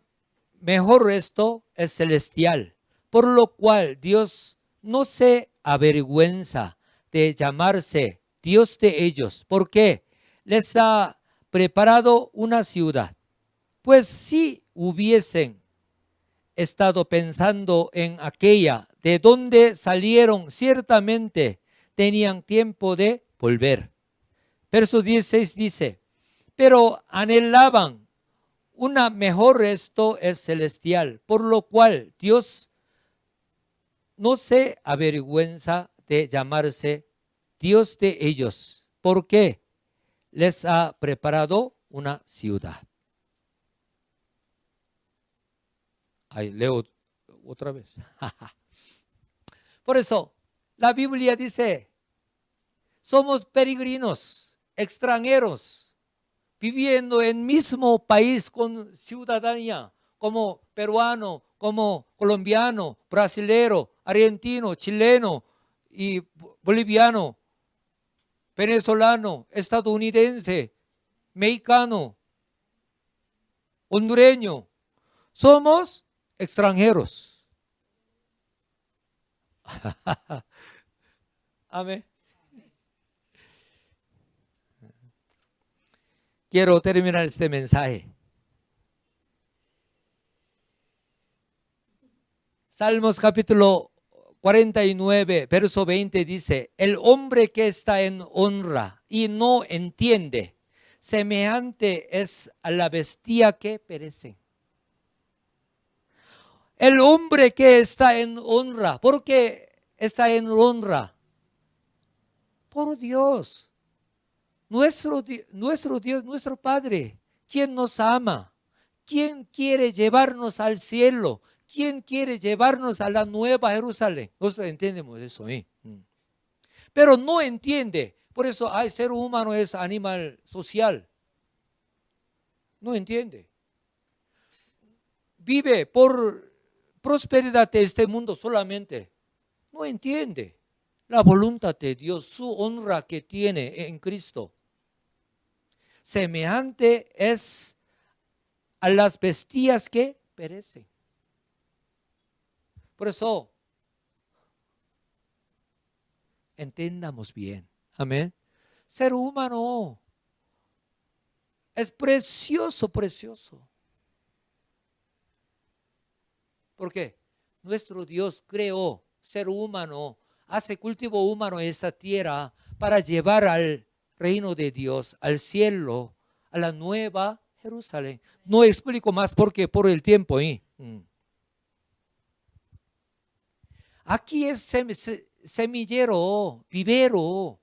mejor, esto es celestial, por lo cual Dios no se avergüenza de llamarse Dios de ellos, porque les ha preparado una ciudad. Pues si hubiesen estado pensando en aquella de donde salieron, ciertamente tenían tiempo de volver. Verso 16 dice, pero anhelaban una mejor, esto es celestial, por lo cual Dios no se avergüenza de llamarse Dios de ellos, porque les ha preparado una ciudad. Leo otra vez. Por eso, la Biblia dice, somos peregrinos, extranjeros, viviendo en mismo país con ciudadanía, como peruano, como colombiano, brasilero, argentino, chileno y boliviano, venezolano, estadounidense, mexicano, hondureño. Somos extranjeros. Amén. Quiero terminar este mensaje. Salmos capítulo 49, verso 20 dice, el hombre que está en honra y no entiende, semejante es a la bestia que perece. El hombre que está en honra, ¿por qué está en honra? Por Dios, nuestro Dios, nuestro Padre, quien nos ama, quien quiere llevarnos al cielo, quien quiere llevarnos a la nueva Jerusalén. Nosotros entendemos eso, pero no entiende. Por eso el ser humano es animal social. No entiende. Vive por prosperidad de este mundo solamente. No entiende la voluntad de Dios, su honra que tiene en Cristo. Semejante es a las bestias que perecen. Por eso, entendamos bien. Amén. Ser humano es precioso, precioso. Porque nuestro Dios creó ser humano, hace cultivo humano en esta tierra para llevar al reino de Dios, al cielo, a la nueva Jerusalén. No explico más porque por el tiempo. Aquí es semillero, vivero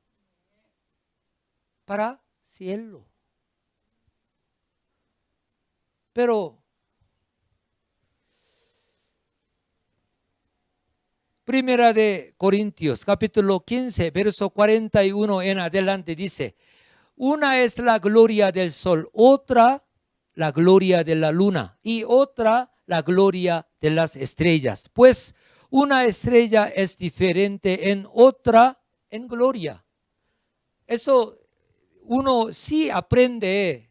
para cielo. Pero Primera de Corintios, capítulo 15, verso 41 en adelante dice, una es la gloria del sol, otra la gloria de la luna y otra la gloria de las estrellas. Pues una estrella es diferente en otra en gloria. Eso uno sí aprende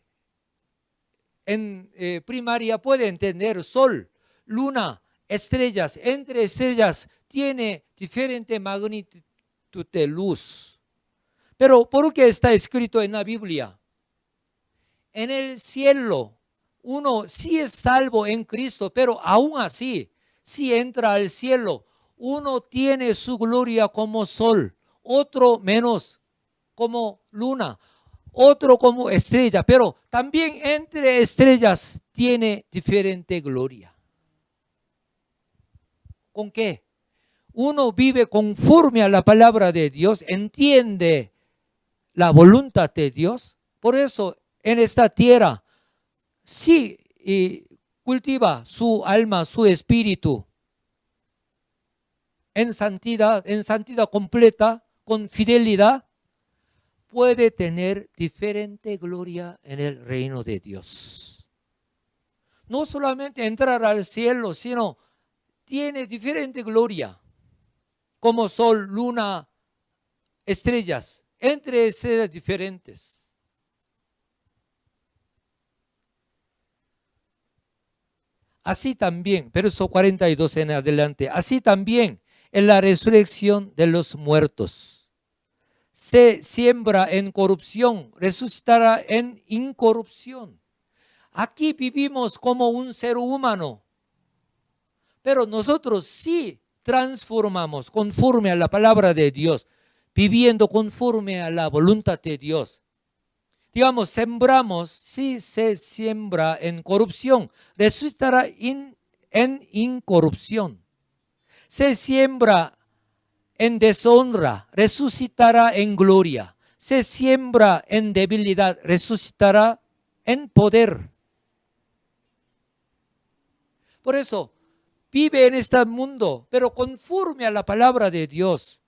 en primaria, puede entender sol, luna, estrellas. Entre estrellas tiene diferente magnitud de luz. Pero ¿por qué está escrito en la Biblia? En el cielo uno sí es salvo en Cristo, pero aún así, si entra al cielo, Uno tiene su gloria como sol, otro menos como luna, otro como estrella, pero también entre estrellas tiene diferente gloria. ¿Con qué? Uno vive conforme a la palabra de Dios, entiende la voluntad de Dios. Por eso en esta tierra sí cultiva su alma, su espíritu en santidad completa, con fidelidad, puede tener diferente gloria en el reino de Dios. No solamente entrar al cielo, sino tiene diferente gloria, como sol, luna, estrellas, entre estrellas diferentes. Así también, verso 42 en adelante, así también en la resurrección de los muertos. Se siembra en corrupción, resucitará en incorrupción. Aquí vivimos como un ser humano, pero nosotros sí transformamos conforme a la palabra de Dios, viviendo conforme a la voluntad de Dios. Digamos, sembramos, si se siembra en corrupción, resucitará en incorrupción. Se siembra en deshonra, resucitará en gloria. Se siembra en debilidad, resucitará en poder. Por eso, vive en este mundo, pero conforme a la palabra de Dios.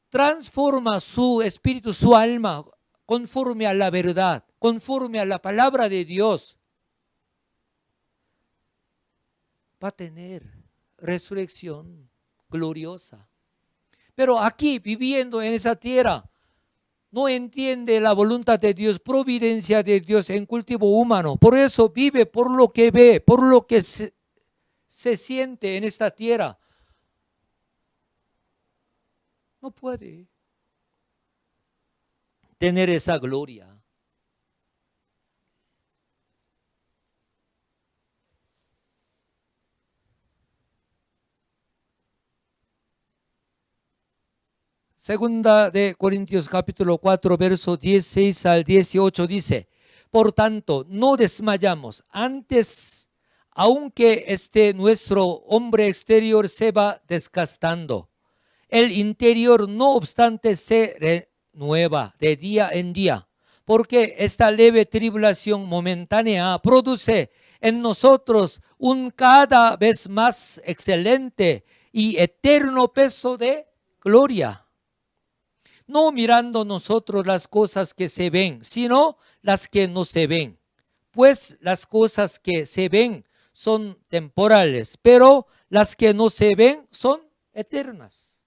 Transforma su espíritu, su alma, conforme a la verdad, conforme a la palabra de Dios. Va a tener resurrección gloriosa. Pero aquí, viviendo en esa tierra, no entiende la voluntad de Dios, providencia de Dios en cultivo humano. Por eso vive por lo que ve, por lo que se siente en esta tierra. No puede tener esa gloria. Segunda de Corintios capítulo 4, verso 16 al 18 dice: por tanto, no desmayamos, antes, aunque nuestro hombre exterior se va desgastando, el interior no obstante se renueva de día en día, porque esta leve tribulación momentánea produce en nosotros un cada vez más excelente y eterno peso de gloria. No mirando nosotros las cosas que se ven, sino las que no se ven. Pues las cosas que se ven son temporales, pero las que no se ven son eternas.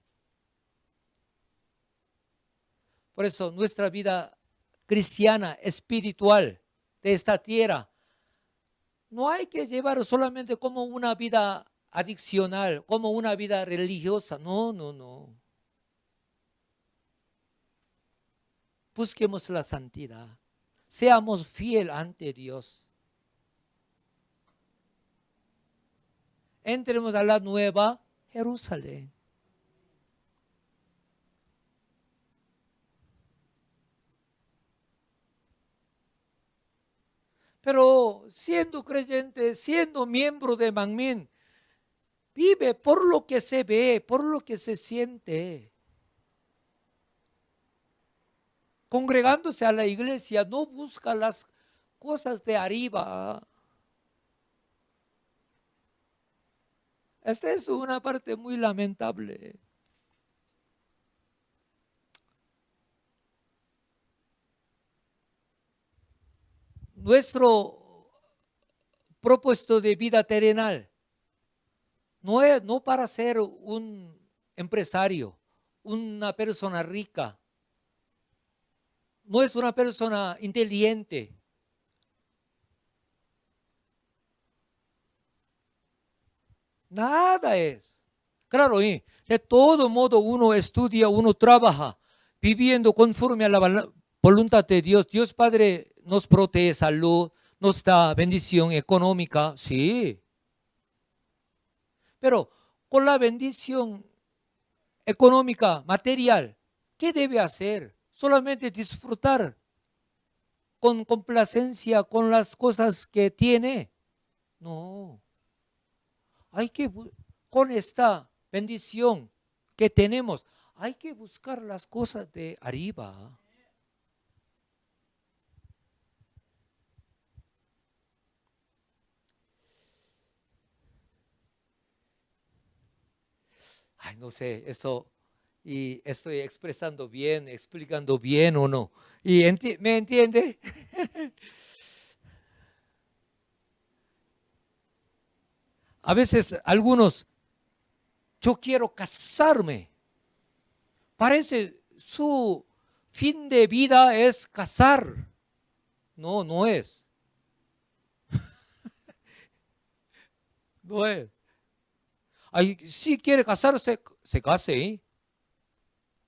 Por eso nuestra vida cristiana, espiritual de esta tierra, no hay que llevar solamente como una vida adiccional, como una vida religiosa. No, no, no. Busquemos la santidad. Seamos fieles ante Dios. Entremos a la nueva Jerusalén. Pero siendo creyente, siendo miembro de Manmin, vive por lo que se ve, por lo que se siente. Congregándose a la iglesia, no busca las cosas de arriba. Esa es una parte muy lamentable. Nuestro propósito de vida terrenal no es para ser un empresario, una persona rica. No es una persona inteligente. Nada es. Claro, de todo modo uno estudia, uno trabaja, viviendo conforme a la voluntad de Dios. Dios Padre nos protege salud, nos da bendición económica, sí. Pero con la bendición económica, material, ¿qué debe hacer? ¿Solamente disfrutar con complacencia con las cosas que tiene? No. Hay que, con esta bendición que tenemos, hay que buscar las cosas de arriba. Ay, no sé, eso, y estoy expresando bien, explicando bien o no. ¿Y me entiende? A veces algunos, yo quiero casarme. Parece su fin de vida es casar. No, no es. No es. Ay, si quiere casarse, se case, ¿eh?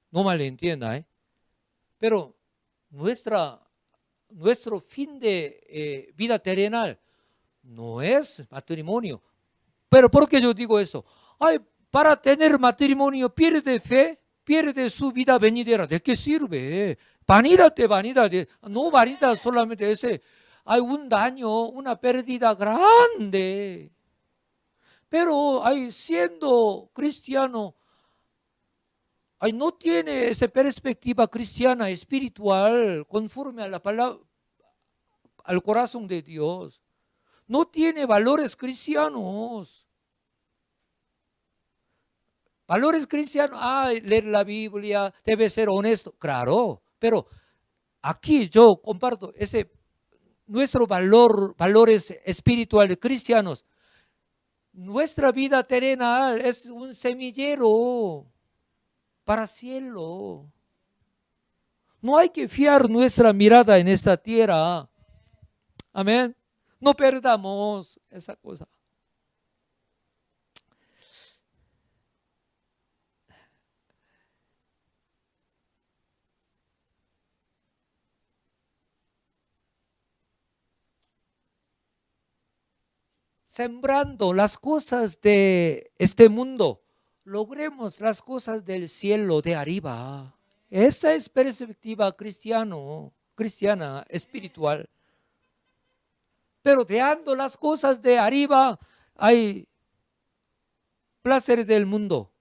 No malentienda, ¿eh? Pero nuestro fin de vida terrenal no es matrimonio. Pero ¿por qué yo digo eso? Ay, para tener matrimonio pierde fe, pierde su vida venidera. ¿De qué sirve? Vanidad de vanidad. No vanidad solamente ese. Hay un daño, una pérdida grande. Pero hay siendo cristiano, ay, no tiene esa perspectiva cristiana, espiritual, conforme a la palabra, al corazón de Dios. No tiene valores cristianos. Valores cristianos, leer la Biblia, debe ser honesto, claro, pero aquí yo comparto nuestro valores espirituales cristianos. Nuestra vida terrenal es un semillero para cielo. No hay que fiar nuestra mirada en esta tierra. Amén. No perdamos esa cosa. Sembrando las cosas de este mundo, logremos las cosas del cielo de arriba. Esa es perspectiva cristiana, espiritual. Pero dejando las cosas de arriba, hay placeres del mundo.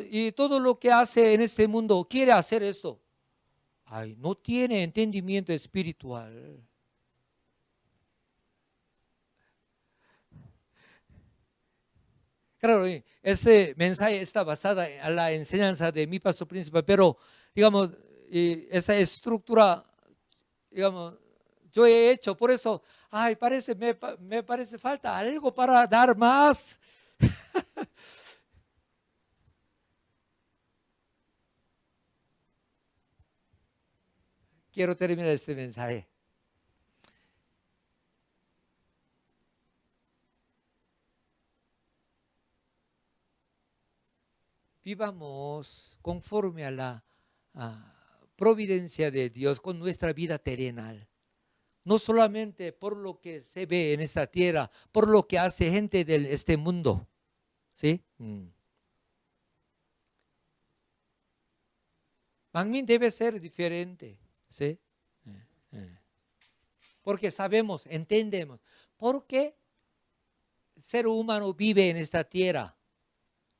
Y todo lo que hace en este mundo quiere hacer esto. Ay, no tiene entendimiento espiritual. Claro, ese mensaje está basado en la enseñanza de mi pastor principal, pero digamos, esa estructura, digamos, yo he hecho, por eso, ay, me parece falta algo para dar más. Quiero terminar este mensaje. Vivamos conforme a la providencia de Dios con nuestra vida terrenal. No solamente por lo que se ve en esta tierra, por lo que hace gente de este mundo. ¿Sí? Mangmin debe ser diferente. ¿Sí? Porque sabemos, entendemos. ¿Por qué el ser humano vive en esta tierra?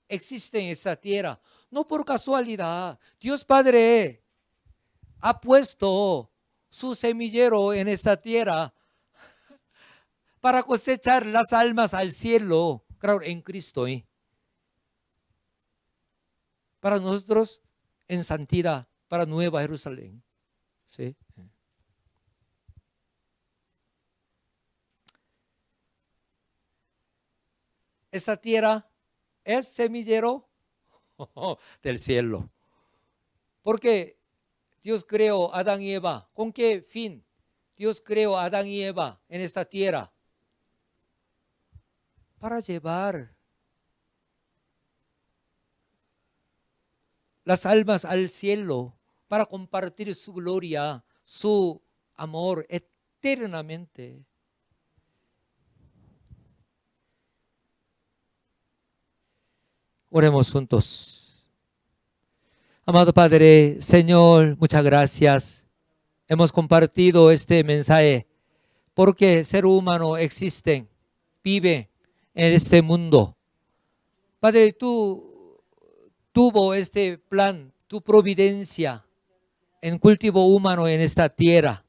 Existe en esta tierra. No por casualidad. Dios Padre ha puesto su semillero en esta tierra para cosechar las almas al cielo, claro, en Cristo. Para nosotros en santidad, para Nueva Jerusalén. ¿Sí? Esta tierra es semillero del cielo. Porque Dios creó a Adán y Eva. ¿Con qué fin Dios creó a Adán y Eva en esta tierra? Para llevar las almas al cielo, para compartir su gloria, su amor eternamente. Oremos juntos. Amado Padre, Señor, muchas gracias. Hemos compartido este mensaje porque ser humano existe, vive en este mundo. Padre, tú tuvo este plan, tu providencia en cultivo humano en esta tierra.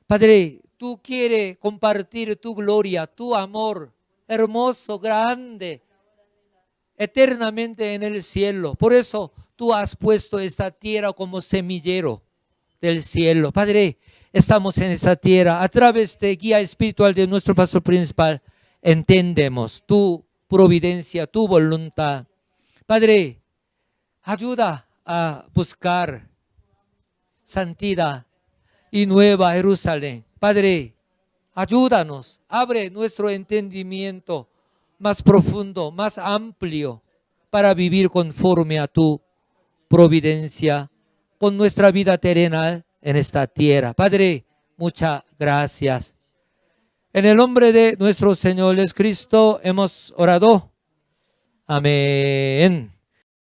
Padre, tú quieres compartir tu gloria, tu amor hermoso, grande, eternamente en el cielo. Por eso tú has puesto esta tierra como semillero del cielo. Padre, estamos en esta tierra. A través de guía espiritual de nuestro pastor principal, entendemos tu providencia, tu voluntad. Padre, ayuda a buscar santidad y nueva Jerusalén. Padre, ayúdanos, abre nuestro entendimiento más profundo, más amplio, para vivir conforme a tu providencia con nuestra vida terrenal en esta tierra. Padre, muchas gracias. En el nombre de nuestro Señor Jesucristo hemos orado. Amén.